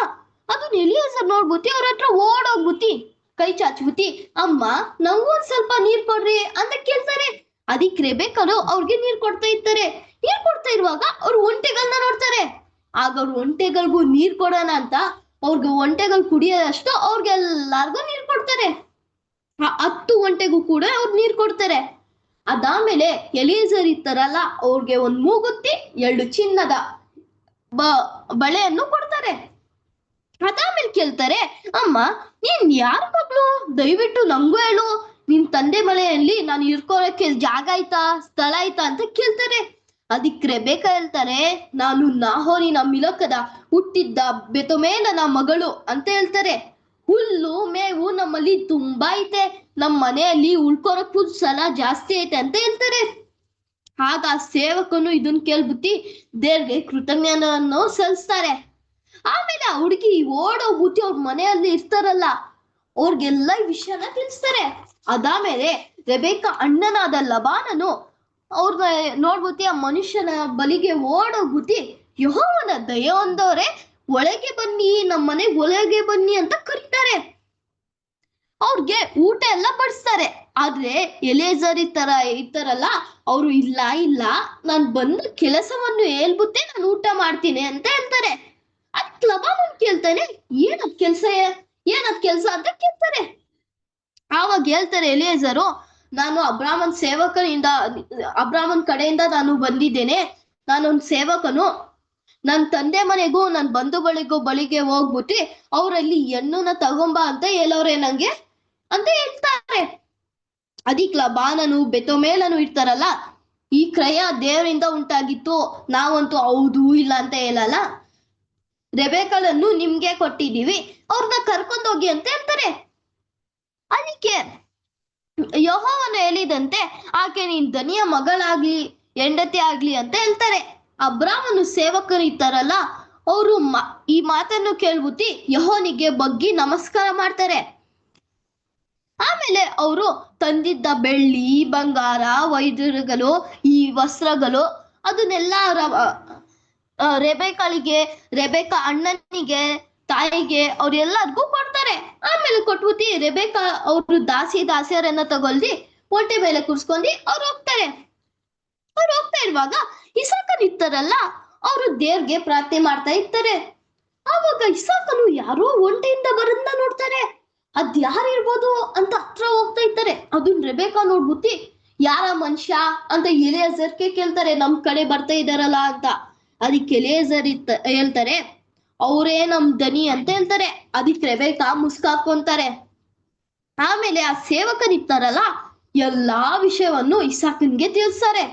ಅದನ್ನ ಎಲಿಯೇಜರ್ ನೋಡ್ಬಿಟ್ಟು ಅವ್ರ ಹತ್ರ ಓಡೋಗ್ಬಿಟ್ಟು ಕೈ ಚಾಚ್ಬಿಟ್ಟು, ಅಮ್ಮ ನಂಗೂ ಒಂದ್ ಸ್ವಲ್ಪ ನೀರ್ ಕೊಡ್ರಿ ಅಂತ ಕೇಳ್ತಾರೆ. ಅದಕ್ಕೆ ರೆಬೇಕಳು ಅವ್ರಿಗೆ ನೀರ್ ಕೊಡ್ತಾ ಇರ್ತಾರೆ. ನೀರ್ ಕೊಡ್ತಾ ಇರುವಾಗ ಅವ್ರು ಒಂಟೆಗಳನ್ನ ನೋಡ್ತಾರೆ. ಆಗ ಅವ್ರ ಒಂಟೆಗಳಿಗೂ ನೀರ್ ಕೊಡೋಣ ಅಂತ ಅವ್ರಿಗೆ ಒಂಟೆಗಳು ಕುಡಿಯೋದಷ್ಟು ಅವ್ರಿಗೆಲ್ಲಾರ್ಗು ನೀರ್ ಕೊಡ್ತಾರೆ. 10 ಒಂಟೆಗೂ ಕೂಡ ಅವ್ರು ನೀರ್ ಕೊಡ್ತಾರೆ. ಅದಾದ್ಮೇಲೆ ಎಲಿಯೇಜರ್ ಇರ್ತಾರಲ್ಲ, ಅವ್ರಿಗೆ ಒಂದ್ ಮೂಗುತ್ತಿ 2 ಚಿನ್ನದ ಬಳೆಯನ್ನು ಕೊಡ್ತಾರೆ. ಅದಾದ್ಮೇಲೆ ಕೇಳ್ತಾರೆ, ಅಮ್ಮ ನೀನ್ ಯಾರ ಮಗಳು, ದಯವಿಟ್ಟು ನಂಗೂ ಹೇಳು, ನಿನ್ ತಂದೆ ಮನೆಯಲ್ಲಿ ನಾನು ಇರ್ಕೊಳಕ್ಕೆ ಜಾಗ ಆಯ್ತಾ, ಸ್ಥಳ ಆಯ್ತಾ ಅಂತ ಕೇಳ್ತಾರೆ. ಅದಕ್ಕೆ ರೆಬೆಕ್ಕ ಹೇಳ್ತಾರೆ, ನಾನು ನಾಹೋರಿನ ಮಿಲಕದ ಹುಟ್ಟಿದ್ದ ಬೆತುವೇಲನ ಮಗಳು ಅಂತ ಹೇಳ್ತಾರೆ. ಹುಲ್ಲು ಮೇವು ನಮ್ಮಲ್ಲಿ ತುಂಬಾ ಐತೆ, ನಮ್ಮ ಮನೆಯಲ್ಲಿ ಉಳ್ಕೊಳಕ್ಕೂ ಸ್ಥಳ ಜಾಸ್ತಿ ಐತೆ ಅಂತ ಹೇಳ್ತಾರೆ. ಆಗ ಸೇವಕನು ಇದನ್ನ ಕೇಳ್ಬಿಟ್ಟು ದೇವ್ರಿಗೆ ಕೃತಜ್ಞತೆಯನ್ನು ಸಲ್ಲಿಸ್ತಾರೆ. ಆಮೇಲೆ ಆ ಹುಡುಗಿ ಓಡೋಗ್ಬಿಟ್ಟು ಅವ್ರ ಮನೆಯಲ್ಲಿ ಇರ್ತಾರಲ್ಲ ಅವ್ರಿಗೆಲ್ಲ ಈ ವಿಷಯನ ತಿಳಿಸ್ತಾರೆ. ಅದಾದ್ಮೇಲೆ ರೆಬೆಕ್ಕ ಅಣ್ಣನಾದ ಲಬಾನನು ಅವ್ರನ್ನ ನೋಡ್ಬಿಟ್ಟು ಆ ಮನುಷ್ಯನ ಬಲಿಗೆ ಓಡೋಗ್ಬಿಟ್ಟು, ಯೆಹೋವನ ದಯೆ ಹೊಂದೋರೆ ಒಳಗೆ ಬನ್ನಿ, ನಮ್ಮ ಮನೆಗೆ ಒಳಗೆ ಬನ್ನಿ ಅಂತ ಕರೀತಾರೆ. ಅವ್ರಿಗೆ ಊಟ ಎಲ್ಲ ಬಡಿಸ್ತಾರೆ. ಆದ್ರೆ ಎಲೇಜರ್ ಇರ್ತಾರಲ್ಲ ಅವ್ರು ಇಲ್ಲ ನಾನ್ ಬಂದು ಕೆಲಸವನ್ನು ಹೇಳ್ಬಿಟ್ಟೆ ನಾನು ಊಟ ಮಾಡ್ತೀನಿ ಅಂತ ಹೇಳ್ತಾರೆ. ಅದಕ್ಕೆ ಲಬಾನನ್ ಕೇಳ್ತಾನೆ, ಏನದ್ ಕೆಲ್ಸ ಅಂತ ಕೇಳ್ತಾರೆ. ಆವಾಗ ಹೇಳ್ತಾರೆ ಎಲೇಜರು, ನಾನು ಅಬ್ರಾಮನ್ ಕಡೆಯಿಂದ ನಾನು ಬಂದಿದ್ದೇನೆ, ನಾನೊಂದು ಸೇವಕನು, ನನ್ನ ತಂದೆ ಮನೆಗೂ ನನ್ನ ಬಂಧು ಬಳಿಗೆ ಹೋಗ್ಬಿಟ್ಟು ಅವರಲ್ಲಿ ಹೆಣ್ಣನ್ನ ತಗೊಂಬ ಅಂತ ಹೇಳೋರೆ ನಂಗೆ ಅಂತ ಹೇಳ್ತಾರೆ. ಅದಕ್ಕೆ ಲಬಾನನು ಬೆತುವೇಲನು ಇರ್ತಾರಲ್ಲ, ಈ ಕ್ರಯ ದೇವರಿಂದ ಉಂಟಾಗಿತ್ತು, ನಾವಂತೂ ಹೌದು ಇಲ್ಲ ಅಂತ ಹೇಳಲ್ಲ, ರೆಬೆಕ್ಕಳನ್ನು ನಿಮ್ಗೆ ಕೊಟ್ಟಿದೀವಿ, ಅವ್ರನ್ನ ಕರ್ಕೊಂಡೋಗಿ ಅಂತ ಹೇಳ್ತಾರೆ. ಅದಕ್ಕೆ ಯೆಹೋವನು ಹೇಳಿದಂತೆ ಆಕೆ ನಿನ್ ದನಿಯ ಮಗಳಾಗ್ಲಿ ಹೆಂಡತಿ ಆಗ್ಲಿ ಅಂತ ಹೇಳ್ತಾರೆ. ಅಬ್ರಾಮನು ಸೇವಕರು ಇರ್ತಾರಲ್ಲ ಅವರು ಈ ಮಾತನ್ನು ಕೇಳ್ಬಿಟ್ಟು ಯೆಹೋವನಿಗೆ ಬಗ್ಗಿ ನಮಸ್ಕಾರ ಮಾಡ್ತಾರೆ. ಆಮೇಲೆ ಅವರು ತಂದಿದ್ದ ಬೆಳ್ಳಿ ಬಂಗಾರ ವೈದ್ಯರುಗಳು ಈ ವಸ್ತ್ರಗಳು ಅದನ್ನೆಲ್ಲ ರೆಬೆಕ್ಕ ಅಣ್ಣನಿಗೆ ತಾಯಿಗೆ ಅವ್ರೆಲ್ಲರಿಗೂ ಕೊಡ್ತಾರೆ. ಆಮೇಲೆ ಕೊಟ್ಬಿಟ್ಟು ರೆಬೆಕ್ಕ ಅವರು ದಾಸಿಯರನ್ನ ತಗೊಳ್ದಿ ಒಂಟೆ ಮೇಲೆ ಕೂರ್ಸ್ಕೊಂಡಿ ಅವ್ರು ಹೋಗ್ತಾ ಇರುವಾಗ ಇಸಾಕನ್ ಇರ್ತಾರಲ್ಲ ಅವರು ದೇವ್ರಿಗೆ ಪ್ರಾರ್ಥನೆ ಮಾಡ್ತಾ ಇರ್ತಾರೆ. ಆವಾಗ ಇಸಾಕನು ಯಾರೋ ಒಂಟೆಯಿಂದ ಬರೋದನ್ನ ನೋಡ್ತಾರೆ. ಅದ್ ಯಾರಿರ್ಬೋದು ಅಂತ ಹತ್ರ ಹೋಗ್ತಾ ಇರ್ತಾರೆ. ಅದನ್ನ ರೆಬೆಕ್ಕ ನೋಡ್ಬಿಟ್ಟು ಯಾರ ಮನುಷ್ಯ ಅಂತ ಎಲಿಯಾಜರ್ಗೆ ಕೇಳ್ತಾರೆ, ನಮ್ ಕಡೆ ಬರ್ತಾ ಇದಾರಲ್ಲ ಅಂತ. ಅದಕ್ಕೆ ಎಲಿಯಾಜರ್ ಹೇಳ್ತಾರೆ, ಅವರೇ ನಮ್ ದನಿ ಅಂತ ಹೇಳ್ತಾರೆ. ಅದಕ್ಕೆ ರೆಬೆಕ್ಕ ಮುಸ್ಕಾಕೊಂತಾರೆ. ಆಮೇಲೆ ಆ ಸೇವಕರಿರ್ತಾರಲ್ಲ ಎಲ್ಲಾ ವಿಷಯವನ್ನು ಇಸಾಕನ್ಗೆ ತಿಳಿಸ್ತಾರೆ.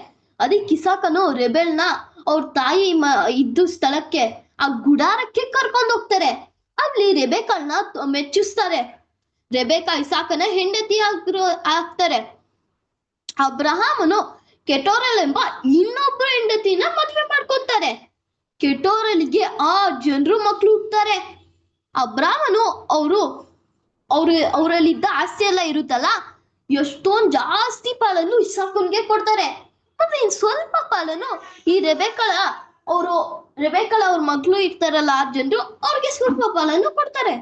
ಅದಕ್ಕೆ ಇಸಾಕನು ರೆಬೆಲ್ನ ಅವ್ರ ತಾಯಿ ಇದ್ದು ಸ್ಥಳಕ್ಕೆ ಆ ಗುಡಾರಕ್ಕೆ ಕರ್ಕೊಂಡು ಹೋಗ್ತಾರೆ. ಅಲ್ಲಿ ರೆಬೆಕ್ಕಳನ್ನ ಮೆಚ್ಚಿಸ್ತಾರೆ. ರೆಬೆಕ್ಕ ಇಸಾಕನ ಹೆಂಡತಿ ಆಗ್ತಾರೆ. ಅಬ್ರಹಾಮನು ಕೆಟೋರಲ್ ಎಂಬ ಇನ್ನೊಬ್ಬರು ಹೆಂಡತಿನ ಮದುವೆ ಮಾಡ್ಕೊತಾರೆ. ಕೆಟೋರಲ್ಗೆ 6 ಜನರು ಮಕ್ಳು ಹುಡ್ತಾರೆ. ಅಬ್ರಾಮನು ಅವರಲ್ಲಿದ್ದ ಆಸ್ತಿ ಎಲ್ಲ ಇರುತ್ತಲ್ಲ ಎಷ್ಟೊಂದ್ ಜಾಸ್ತಿ ಪಾಲನ್ನು ಇಸಾಕನ್ಗೆ ಕೊಡ್ತಾರೆ. ಮತ್ತೆ ಇನ್ ಸ್ವಲ್ಪ ಪಾಲನ್ನು ಈ ರೆಬೆಕ್ಕಳ ಅವ್ರ ಮಕ್ಳು ಇರ್ತಾರಲ್ಲ 6 ಜನರು ಅವ್ರಿಗೆ ಸ್ವಲ್ಪ ಪಾಲನ್ನು ಕೊಡ್ತಾರೆ.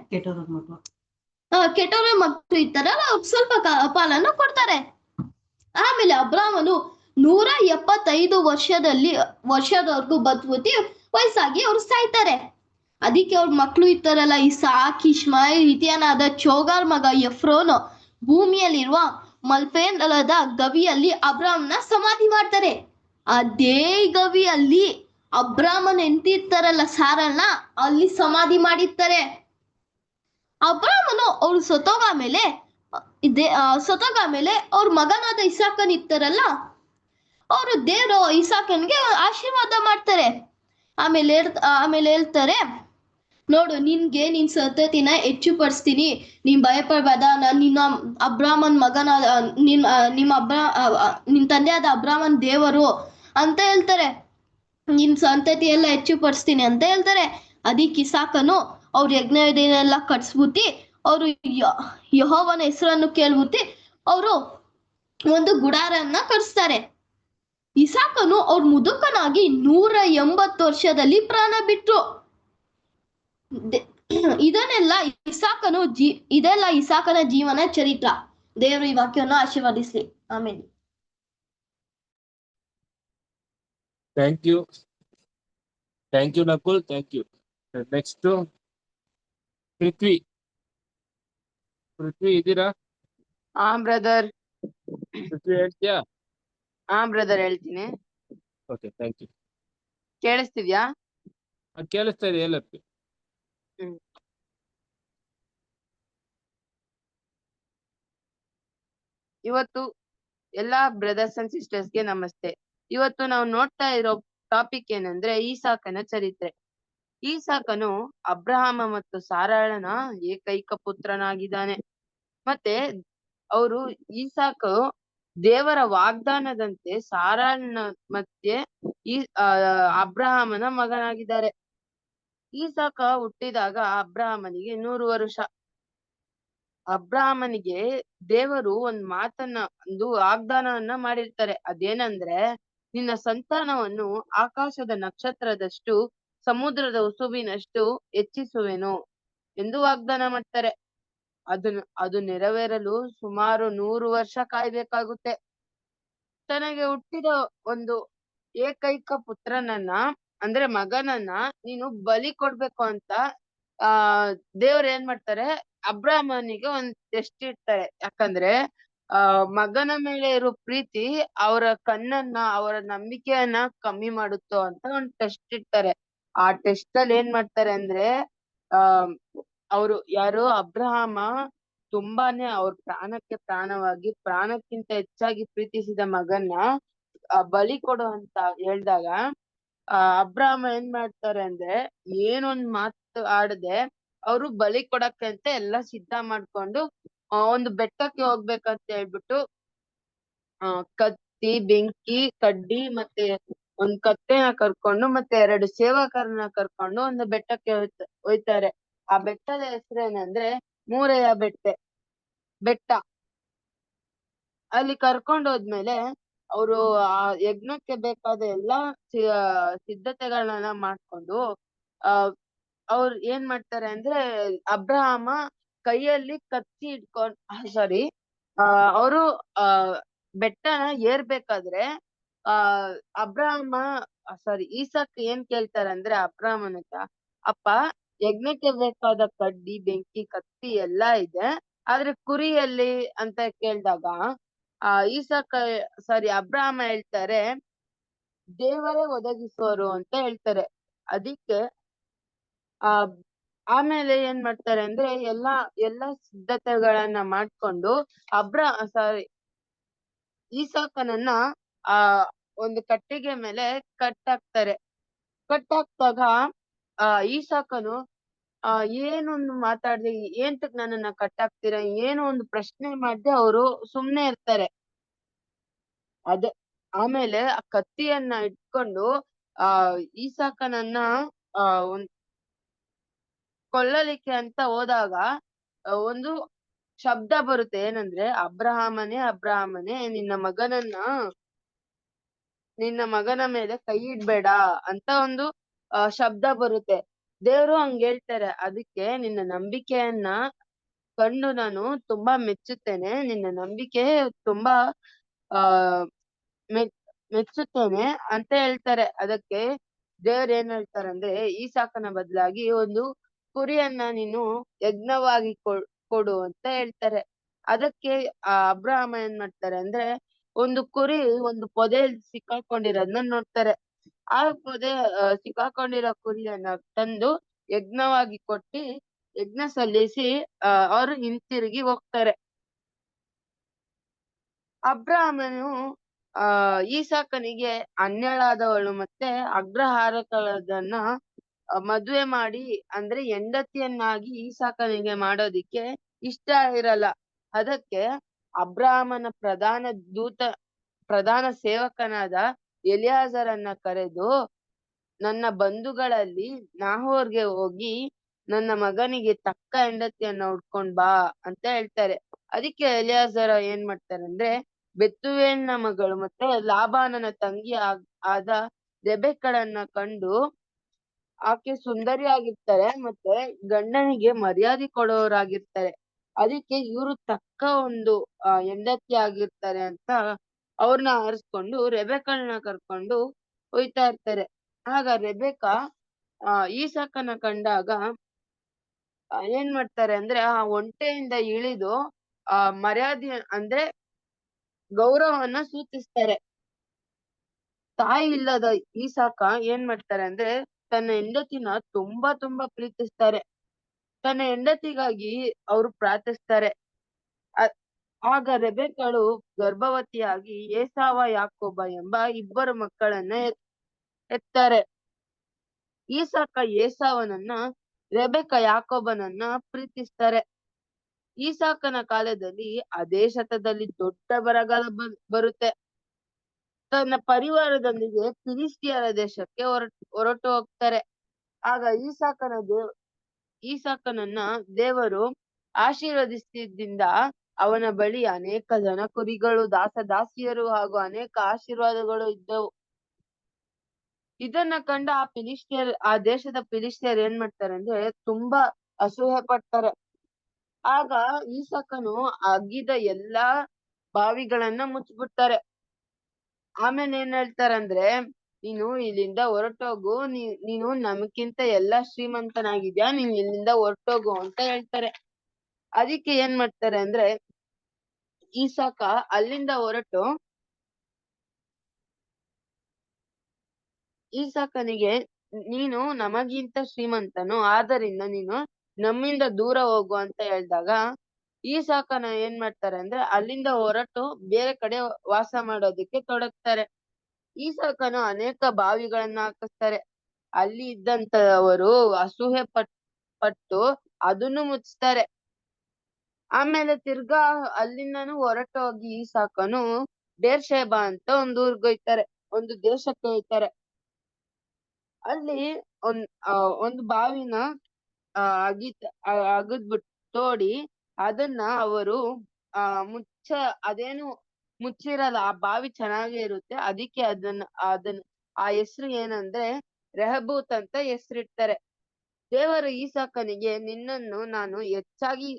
ಕೆಟೋರ ಮಕ್ಳು ಇರ್ತಾರಲ್ಲ ಅವ್ರಿಗೆ ಸ್ವಲ್ಪ ಪಾಲನ್ನು ಕೊಡ್ತಾರೆ. ಆಮೇಲೆ ಅಬ್ರಾಮನು 175 ವರ್ಷದವರೆಗೂ ಬದುಕಿ ವಯಸ್ಸಾಗಿ ಅವ್ರು ಸಾಯ್ತಾರೆ. ಅದಕ್ಕೆ ಅವ್ರ ಮಕ್ಳು ಇರ್ತಾರಲ್ಲ ಇಸಾಕ್ ಇಷ್ಮಾಯೇಲ್ ಹಿತಿಯನಾದ ಚೋಗಾರ್ ಮಗ ಎಫ್ರೋನು ಭೂಮಿಯಲ್ಲಿರುವ ಮಲ್ಪೇನದ ಗವಿಯಲ್ಲಿ ಅಬ್ರಾಮನ ಸಮಾಧಿ ಮಾಡ್ತಾರೆ. ಅದೇ ಗವಿಯಲ್ಲಿ ಅಬ್ರಾಮನ್ ಎಂತಿರ್ತಾರಲ್ಲ ಸಾರನ್ನ ಅಲ್ಲಿ ಸಮಾಧಿ ಮಾಡಿರ್ತಾರೆ. ಅಬ್ರಾಮನು ಅವ್ರು ಸತ್ತೋಗ ಮೇಲೆ ಅವ್ರ ಮಗನಾದ ಇಸಾಕನ್ ಇರ್ತಾರಲ್ಲ ಅವರು ದೇವರು ಇಸಾಕನ್ಗೆ ಆಶೀರ್ವಾದ ಮಾಡ್ತಾರೆ. ಆಮೇಲೆ ಹೇಳ್ತಾರೆ, ನೋಡು ನಿನ್ಗೆ ನಿನ್ ಸಂತತಿನ ಹೆಚ್ಚು ಪಡಿಸ್ತೀನಿ, ನೀನ್ ಭಯಪಡಬೇಡ, ನಾನು ನಿನ್ನ ಅಬ್ರಾಮನ್ ಮಗನಾದ ನಿನ್ ತಂದೆಯಾದ ಅಬ್ರಾಮನ್ ದೇವರು ಅಂತ ಹೇಳ್ತಾರೆ. ನಿನ್ ಸಂತತಿ ಎಲ್ಲ ಹೆಚ್ಚು ಪಡಿಸ್ತೀನಿ ಅಂತ ಹೇಳ್ತಾರೆ. ಅದಕ್ಕೆ ಇಸಾಕನು ಅವ್ರ ಯಜ್ಞವೇದಿನೆಲ್ಲ ಕಟ್ಸ್ಬಿಟ್ಟು ಅವರು ಯೆಹೋವನ ಹೆಸರನ್ನು ಕೇಳ್ಬಿಟ್ಟು ಅವರು ಒಂದು ಗುಡಾರನ್ನ ಕಟ್ಸ್ತಾರೆ. ಇಸಾಕನು ಅವ್ರ ಮುದುಕನಾಗಿ 180 ವರ್ಷದಲ್ಲಿ ಪ್ರಾಣ ಬಿಟ್ರು. ಇದೆಲ್ಲ ಇಸಾಕನ ಜೀವನ ಚರಿತ್ರ. ದೇವರು ಈ ವಾಕ್ಯವನ್ನು ಆಶೀರ್ವದಿಸ್ಲಿ. ಆಮೇಲೆ thank you Nakul. Thank you. Next Prithvi ಇದ್ದೀರಾ? ಬ್ರದರ್. ಪೃಥ್ವಿ ಹೇಳ್ತೀಯಾ? ಬ್ರದರ್ ಹೇಳ್ತೀನಿ. Okay, thank you. ಕೇಳಿಸ್ತಿದ್ಯಾ? ಅದು ಕೇಳಿಸ್ತಾ ಇದೆ ಎಲ್ಲಕ್ಕೆ? ಇವತ್ತು ಎಲ್ಲಾ ಬ್ರದರ್ಸ್ ಅಂಡ್ ಸಿಸ್ಟರ್ಸ್ಗೆ ನಮಸ್ತೆ. ಇವತ್ತು ನಾವು ನೋಡ್ತಾ ಇರೋ ಟಾಪಿಕ್ ಏನಂದ್ರೆ ಈಸಾಕನ ಚರಿತ್ರೆ. ಈಸಾಕನು ಅಬ್ರಹಾಮ ಮತ್ತು ಸಾರಾಳನ ಏಕೈಕ ಪುತ್ರನಾಗಿದ್ದಾನೆ. ಮತ್ತೆ ಅವರು ಈಸಾಕ ದೇವರ ವಾಗ್ದಾನದಂತೆ ಸಾರಾಳನ ಮತ್ತೆ ಈ ಅಬ್ರಹಾಮನ ಮಗನಾಗಿದ್ದಾರೆ. ಈಸಾಕ ಹುಟ್ಟಿದಾಗ ಅಬ್ರಹಾಮನಿಗೆ 100 ವರ್ಷ. ಅಬ್ರಹಾಮನಿಗೆ ದೇವರು ಒಂದು ವಾಗ್ದಾನವನ್ನ ಮಾಡಿರ್ತಾರೆ. ಅದೇನಂದ್ರೆ, ನಿನ್ನ ಸಂತಾನವನ್ನು ಆಕಾಶದ ನಕ್ಷತ್ರದಷ್ಟು ಸಮುದ್ರದ ಉಸುಬಿನಷ್ಟು ಹೆಚ್ಚಿಸುವೆನು ಎಂದು ವಾಗ್ದಾನ ಮಾಡ್ತಾರೆ. ಅದು ನೆರವೇರಲು ಸುಮಾರು 100 ವರ್ಷ ಕಾಯ್ಬೇಕಾಗುತ್ತೆ. ತನಗೆ ಹುಟ್ಟಿದ ಒಂದು ಏಕೈಕ ಪುತ್ರನನ್ನ ಅಂದ್ರೆ ಮಗನನ್ನ ನೀನು ಬಲಿ ಕೊಡ್ಬೇಕು ಅಂತ ದೇವ್ರು ಏನ್ ಮಾಡ್ತಾರೆ, ಅಬ್ರಹಾಮನಿಗೆ ಒಂದ್ ಟೆಸ್ಟ್ ಇಡ್ತಾರೆ. ಯಾಕಂದ್ರೆ ಮಗನ ಮೇಲೆ ಇರೋ ಪ್ರೀತಿ ಅವರ ಅವರ ನಂಬಿಕೆಯನ್ನ ಕಮ್ಮಿ ಮಾಡುತ್ತೋ ಅಂತ ಒಂದ್ ಟೆಸ್ಟ್ ಇಡ್ತಾರೆ. ಆ ಟೆಸ್ಟ್ ಅಲ್ಲಿ ಏನ್ ಮಾಡ್ತಾರೆ ಅಂದ್ರೆ, ಅವರು ಯಾರು ಅಬ್ರಹಾಮ ತುಂಬಾನೇ ಅವ್ರ ಪ್ರಾಣಕ್ಕೆ ಪ್ರಾಣವಾಗಿ ಪ್ರಾಣಕ್ಕಿಂತ ಹೆಚ್ಚಾಗಿ ಪ್ರೀತಿಸಿದ ಮಗನ್ನ ಬಲಿ ಕೊಡು ಅಂತ ಹೇಳ್ದಾಗ ಅಬ್ರಹಾಮ ಏನ್ ಮಾಡ್ತಾರೆ ಅಂದ್ರೆ, ಏನೊಂದ್ ಮಾತು ಆಡದೆ ಅವರು ಬಲಿ ಕೊಡಕ್ಕೆ ಅಂತ ಎಲ್ಲಾ ಸಿದ್ಧ ಮಾಡ್ಕೊಂಡು ಒಂದು ಬೆಟ್ಟಕ್ಕೆ ಹೋಗ್ಬೇಕಂತ ಹೇಳ್ಬಿಟ್ಟು ಕತ್ತಿ, ಬೆಂಕಿ, ಕಡ್ಡಿ ಮತ್ತೆ ಒಂದ್ ಕತ್ತೆನ ಕರ್ಕೊಂಡು ಮತ್ತೆ 2 ಸೇವಕರನ್ನ ಕರ್ಕೊಂಡು ಒಂದು ಬೆಟ್ಟಕ್ಕೆ ಹೋಯ್ತಾರೆ. ಆ ಬೆಟ್ಟದ ಹೆಸರೇನಂದ್ರೆ ಮೂರೆಯ ಬೆಟ್ಟ. ಅಲ್ಲಿ ಕರ್ಕೊಂಡ್ ಹೋದ್ಮೇಲೆ ಅವರು ಆ ಯಜ್ಞಕ್ಕೆ ಬೇಕಾದ ಎಲ್ಲಾ ಸಿದ್ಧತೆಗಳನ್ನ ಮಾಡ್ಕೊಂಡು ಅವ್ರು ಏನ್ ಮಾಡ್ತಾರೆ ಅಂದ್ರೆ, ಅಬ್ರಹಾಮ ಕೈಯಲ್ಲಿ ಕತ್ತಿ ಇಟ್ಕೊಂಡ್ ಅವರು ಬೆಟ್ಟನ ಏರ್ಬೇಕಾದ್ರೆ ಈಸಾಕ್ ಏನ್ ಕೇಳ್ತಾರೆ ಅಂದ್ರೆ ಅಬ್ರಹಾಮನ ಹತ್ರ, ಅಪ್ಪ ಯಜ್ಞಕ್ಕೆ ಬೇಕಾದ ಕಡ್ಡಿ, ಬೆಂಕಿ, ಕತ್ತಿ ಎಲ್ಲಾ ಇದೆ, ಆದ್ರೆ ಕುರಿಯಲ್ಲಿ ಅಂತ ಕೇಳ್ದಾಗ ಅಬ್ರಹಾಮ ಹೇಳ್ತಾರೆ, ದೇವರೇ ಒದಗಿಸೋರು ಅಂತ ಹೇಳ್ತಾರೆ. ಅದಕ್ಕೆ ಆಮೇಲೆ ಏನ್ ಮಾಡ್ತಾರೆ ಅಂದ್ರೆ ಎಲ್ಲಾ ಸಿದ್ಧತೆಗಳನ್ನ ಮಾಡ್ಕೊಂಡು ಈಸಾಕನನ್ನ ಒಂದು ಕಟ್ಟಿಗೆ ಮೇಲೆ ಕಟ್ಟಾಕ್ತಾರೆ. ಕಟ್ಟಾಕ್ದಾಗ ಈಸಾಕನು ಏನೊಂದು ಮಾತಾಡ್ದೆ, ಏಂತಕ್ ನನ್ನನ್ನ ಕಟ್ಟಾಕ್ತೀರ, ಏನೋ ಒಂದು ಪ್ರಶ್ನೆ ಮಾಡ್ದೆ ಅವರು ಸುಮ್ನೆ ಇರ್ತಾರೆ. ಆಮೇಲೆ ಆ ಕತ್ತಿಯನ್ನ ಇಟ್ಕೊಂಡು ಈಸಾಕನನ್ನ ಕೊಲ್ಲಲಿಕ್ಕೆ ಅಂತ ಹೋದಾಗ ಒಂದು ಶಬ್ದ ಬರುತ್ತೆ. ಏನಂದ್ರೆ, ಅಬ್ರಹಾಮನೇ ನಿನ್ನ ಮಗನ ಮೇಲೆ ಕೈ ಇಡ್ಬೇಡ ಅಂತ ಒಂದು ಶಬ್ದ ಬರುತ್ತೆ. ದೇವ್ರು ಹಂಗ ಹೇಳ್ತಾರೆ. ಅದಕ್ಕೆ ನಿನ್ನ ನಂಬಿಕೆಯನ್ನ ಕಂಡು ನಾನು ತುಂಬಾ ಮೆಚ್ಚುತ್ತೇನೆ, ನಿನ್ನ ನಂಬಿಕೆ ತುಂಬಾ ಮೆಚ್ಚುತ್ತೇನೆ ಅಂತ ಹೇಳ್ತಾರೆ. ಅದಕ್ಕೆ ದೇವ್ರ ಏನ್ ಹೇಳ್ತಾರೆ ಅಂದ್ರೆ, ಈಸಾಕನ ಬದಲಾಗಿ ಒಂದು ಕುರಿಯನ್ನ ನೀನು ಯಜ್ಞವಾಗಿ ಕೊಡು ಅಂತ ಹೇಳ್ತಾರೆ. ಅದಕ್ಕೆ ಅಬ್ರಹಾಮ ಏನ್ ಮಾಡ್ತಾರೆ ಅಂದ್ರೆ, ಒಂದು ಕುರಿ ಒಂದು ಪೊದೆಯಲ್ಲಿ ಸಿಕ್ಕಾಕೊಂಡಿರೋದನ್ನ ನೋಡ್ತಾರೆ. ಆ ಸಿಕ್ಕಾಕೊಂಡಿರೋ ಕುರಿಯನ್ನ ತಂದು ಯಜ್ಞವಾಗಿ ಕೊಟ್ಟಿ ಯಜ್ಞ ಸಲ್ಲಿಸಿ ಅವರು ಹಿಂತಿರುಗಿ ಹೋಗ್ತಾರೆ. ಅಬ್ರಹಾಮನು ಈಸಾಕನಿಗೆ ಅನ್ಯಳಾದವಳು ಮತ್ತೆ ಅಗ್ರಹಾರಕಳದನ್ನ ಮದುವೆ ಮಾಡಿ ಅಂದ್ರೆ ಹೆಂಡತಿಯನ್ನಾಗಿ ಈಸಾಕನಿಗೆ ಮಾಡೋದಿಕ್ಕೆ ಇಷ್ಟ ಇರಲ್ಲ. ಅದಕ್ಕೆ ಅಬ್ರಹಾಮನ ಪ್ರಧಾನ ಸೇವಕನಾದ ಎಲಿಯಾಜರನ್ನ ಕರೆದು, ನನ್ನ ಬಂಧುಗಳಲ್ಲಿ ನಾಹೋರ್ಗೆ ಹೋಗಿ ನನ್ನ ಮಗನಿಗೆ ತಕ್ಕ ಹೆಂಡತಿಯನ್ನ ಹುಡ್ಕೊಂಡ್ ಬಾ ಅಂತ ಹೇಳ್ತಾರೆ. ಅದಕ್ಕೆ ಎಲಿಯಾಜರ ಏನ್ ಮಾಡ್ತಾರೆ ಅಂದ್ರೆ, ಬೆತ್ತುವೇಲನ ಮಗಳು ಮತ್ತೆ ಲಾಬಾನನ ತಂಗಿ ಆದ ರೆಬೆಕ್ಕಳನ್ನ ಕಂಡು, ಆಕೆ ಸುಂದರಿಯಾಗಿರ್ತಾರೆ ಮತ್ತೆ ಗಂಡನಿಗೆ ಮರ್ಯಾದೆ ಕೊಡೋರಾಗಿರ್ತಾರೆ. ಅದಕ್ಕೆ ಇವರು ತಕ್ಕ ಒಂದು ಹೆಂಡತಿ ಆಗಿರ್ತಾರೆ ಅಂತ ಅವ್ರನ್ನ ಆರಿಸ್ಕೊಂಡು ರೆಬೆಕ್ಕಳನ್ನ ಕರ್ಕೊಂಡು ಹೋಯ್ತಾ ಇರ್ತಾರೆ. ಆಗ ರೆಬೆಕ್ಕಾ ಈಸಾಕನ ಕಂಡಾಗ ಏನ್ ಮಾಡ್ತಾರೆ ಅಂದ್ರೆ, ಆ ಒಂಟೆಯಿಂದ ಇಳಿದು ಮರ್ಯಾದೆ ಅಂದ್ರೆ ಗೌರವವನ್ನ ಸೂಚಿಸ್ತಾರೆ. ತಾಯಿ ಇಲ್ಲದ ಈಸಾಕ ಏನ್ ಮಾಡ್ತಾರೆ ಅಂದ್ರೆ, ತನ್ನ ಹೆಂಡತಿನ ತುಂಬಾ ಪ್ರೀತಿಸ್ತಾರೆ. ತನ್ನ ಹೆಂಡತಿಗಾಗಿ ಅವರು ಪ್ರಾರ್ಥಿಸ್ತಾರೆ. ಆಗ ರೆಬೆಕ್ಕಳು ಗರ್ಭವತಿಯಾಗಿ ಏಸಾವ ಯಾಕೋಬ ಎಂಬ ಇಬ್ಬರು ಮಕ್ಕಳನ್ನ ಹೆತ್ತಾರೆ. ಈಸಾಕ ಏಸಾವನನ್ನ, ರೆಬೆಕ್ಕ ಯಾಕೋಬನನ್ನ ಪ್ರೀತಿಸ್ತಾರೆ. ಈಸಾಕನ ಕಾಲದಲ್ಲಿ ಅದೇ ಶತದಲ್ಲಿ ದೊಡ್ಡ ಬರಗಾಲ ಬರುತ್ತೆ. ತನ್ನ ಪರಿವಾರದೊಂದಿಗೆ ಫಿಲಿಸ್ಟಿಯರ ದೇಶಕ್ಕೆ ಹೊರಟು ಹೋಗ್ತಾರೆ. ಆಗ ಈಸಾಕನನ್ನ ದೇವರು ಆಶೀರ್ವದಿಸಿದ್ದಿಂದ ಅವನ ಬಳಿ ಅನೇಕ ದನ ಕುರಿಗಳು, ದಾಸಿಯರು ಹಾಗೂ ಅನೇಕ ಆಶೀರ್ವಾದಗಳು ಇದ್ದವು. ಇದನ್ನ ಕಂಡ ಆ ದೇಶದ ಫಿಲಿಸ್ಟಿಯರ್ ಏನ್ ಮಾಡ್ತಾರೆ ಅಂದ್ರೆ ತುಂಬಾ ಅಸೂಯೆ ಪಡ್ತಾರೆ. ಆಗ ಈಸಾಕನು ಅಗ್ಗಿದ ಎಲ್ಲಾ ಬಾವಿಗಳನ್ನ ಮುಚ್ಚಿಬಿಡ್ತಾರೆ. ಆಮೇಲೆ ಏನ್ ಹೇಳ್ತಾರಂದ್ರೆ, ನೀನು ಇಲ್ಲಿಂದ ಹೊರಟೋಗು, ನೀನು ನಮಕ್ಕಿಂತ ಎಲ್ಲಾ ಶ್ರೀಮಂತನಾಗಿದ್ಯಾ, ನೀನ್ ಇಲ್ಲಿಂದ ಹೊರಟೋಗು ಅಂತ ಹೇಳ್ತಾರೆ. ಅದಕ್ಕೆ ಏನ್ ಮಾಡ್ತಾರೆ ಅಂದ್ರೆ ಈಸಾಕ ಅಲ್ಲಿಂದ ಹೊರಟು ಈಸಾಕನಿಗೆ, ನೀನು ನಮಗಿಂತ ಶ್ರೀಮಂತನು, ಆದ್ದರಿಂದ ನೀನು ನಮ್ಮಿಂದ ದೂರ ಹೋಗು ಅಂತ ಹೇಳಿದಾಗ ಈಸಾಕನ ಏನ್ ಮಾಡ್ತಾರೆ ಅಂದ್ರೆ ಅಲ್ಲಿಂದ ಹೊರಟು ಬೇರೆ ಕಡೆ ವಾಸ ಮಾಡೋದಕ್ಕೆ ತೊಡಗ್ತಾರೆ. ಈಸಾಕನು ಅನೇಕ ಬಾವಿಗಳನ್ನ ಹಾಕಿಸ್ತಾರೆ. ಅಲ್ಲಿ ಇದ್ದಂತವರು ಅಸೂಯೆ ಪಟ್ಟು ಅದನ್ನು ಮುಚ್ತಾರೆ. ಆಮೇಲೆ ತಿರ್ಗಾ ಅಲ್ಲಿಂದನು ಹೊರಟೋಗಿ ಈಸಾಕನು ಬೇರ್ಷೆಬಾ ಅಂತ ಒಂದು ಊರ್ಗೊಯ್ತಾರೆ, ಒಂದು ದೇಶಕ್ಕೆ ಹೋಗ್ತಾರೆ. ಅಲ್ಲಿ ಒಂದು ಬಾವಿನ ಅಗದ್ಬಿಟ್ಟು ತೋಡಿ ಅದನ್ನ ಅವರು ಅದೇನು ಮುಚ್ಚಿರಲ್ಲ, ಆ ಬಾವಿ ಚೆನ್ನಾಗೇ ಇರುತ್ತೆ. ಅದಕ್ಕೆ ಅದನ್ನ ಆ ಹೆಸರು ಏನಂದ್ರೆ ರೆಹಬೂತ್ ಅಂತ ಹೆಸರಿಡ್ತಾರೆ. ದೇವರು ಈಸಾಕನಿಗೆ, ನಿನ್ನನ್ನು ನಾನು ಹೆಚ್ಚಾಗಿ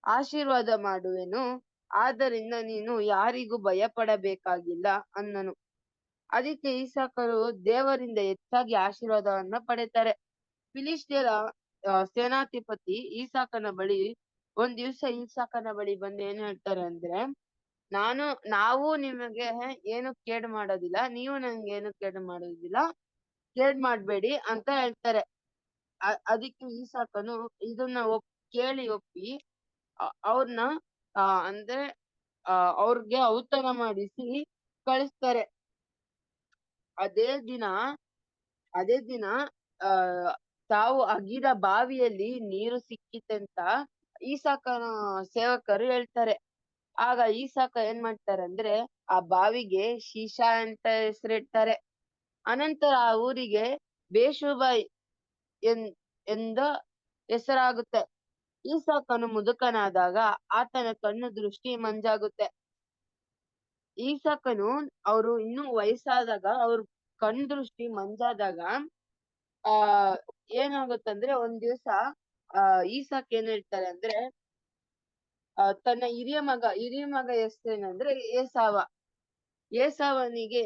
ಆಶೀರ್ವಾದ ಮಾಡುವೆನು, ಆದ್ದರಿಂದ ನೀನು ಯಾರಿಗೂ ಭಯ ಪಡಬೇಕಾಗಿಲ್ಲ ಅನ್ನನು. ಅದಕ್ಕೆ ಈಸಾಕರು ದೇವರಿಂದ ಹೆಚ್ಚಾಗಿ ಆಶೀರ್ವಾದವನ್ನ ಪಡೆತಾರೆ. ಫಿಲಿಸ್ಟಿಯರ ಸೇನಾಧಿಪತಿ ಈಸಾಕನ ಬಳಿ ಒಂದ್ ದಿವ್ಸ ಈಸಾಕನ ಬಳಿ ಬಂದು ಏನ್ ಹೇಳ್ತಾರೆ ಅಂದ್ರೆ, ನಾವು ನಿಮಗೆ ಏನು ಕೇಡು ಮಾಡೋದಿಲ್ಲ, ನೀವು ನಂಗೆ ಏನು ಕೇಡು ಮಾಡೋದಿಲ್ಲ, ಕೇಡ್ ಮಾಡ್ಬೇಡಿ ಅಂತ ಹೇಳ್ತಾರೆ. ಅದಕ್ಕೆ ಈಸಾಕನು ಇದನ್ನ ಕೇಳಿ ಒಪ್ಪಿ ಅವ್ರನ್ನ ಅಂದ್ರೆ ಅವ್ರಿಗೆ ಔತಣ ಮಾಡಿಸಿ ಕಳಿಸ್ತಾರೆ. ಅದೇ ದಿನ ತಾವು ಅಗಿದ ಬಾವಿಯಲ್ಲಿ ನೀರು ಸಿಕ್ಕಿತಂತ ಈಸಾಕನ ಸೇವಕರು ಹೇಳ್ತಾರೆ. ಆಗ ಈಸಾಕ ಏನ್ ಮಾಡ್ತಾರೆ ಅಂದ್ರೆ ಆ ಬಾವಿಗೆ ಶೀಶಾ ಅಂತ ಹೆಸರಿಡ್ತಾರೆ. ಅನಂತರ ಆ ಊರಿಗೆ ಬೇಷೂಬ ಎಂದ ಹೆಸರಾಗುತ್ತೆ. ಈಸಾಕನು ಮುದುಕನಾದಾಗ ಆತನ ಕಣ್ಣು ದೃಷ್ಟಿ ಮಂಜಾಗುತ್ತೆ. ಈಸಾಕನು ಅವರು ಇನ್ನೂ ವಯಸ್ಸಾದಾಗ ಅವ್ರ ಕಣ್ ದೃಷ್ಟಿ ಮಂಜಾದಾಗ ಏನಾಗುತ್ತಂದ್ರೆ ಒಂದ್ ದಿವ್ಸ ಈಸಾಕ್ ಏನ್ ಹೇಳ್ತಾರೆ ಅಂದ್ರೆ ತನ್ನ ಹಿರಿಯ ಮಗ ಹೆಸರೇನಂದ್ರೆ ಏಸಾವನಿಗೆ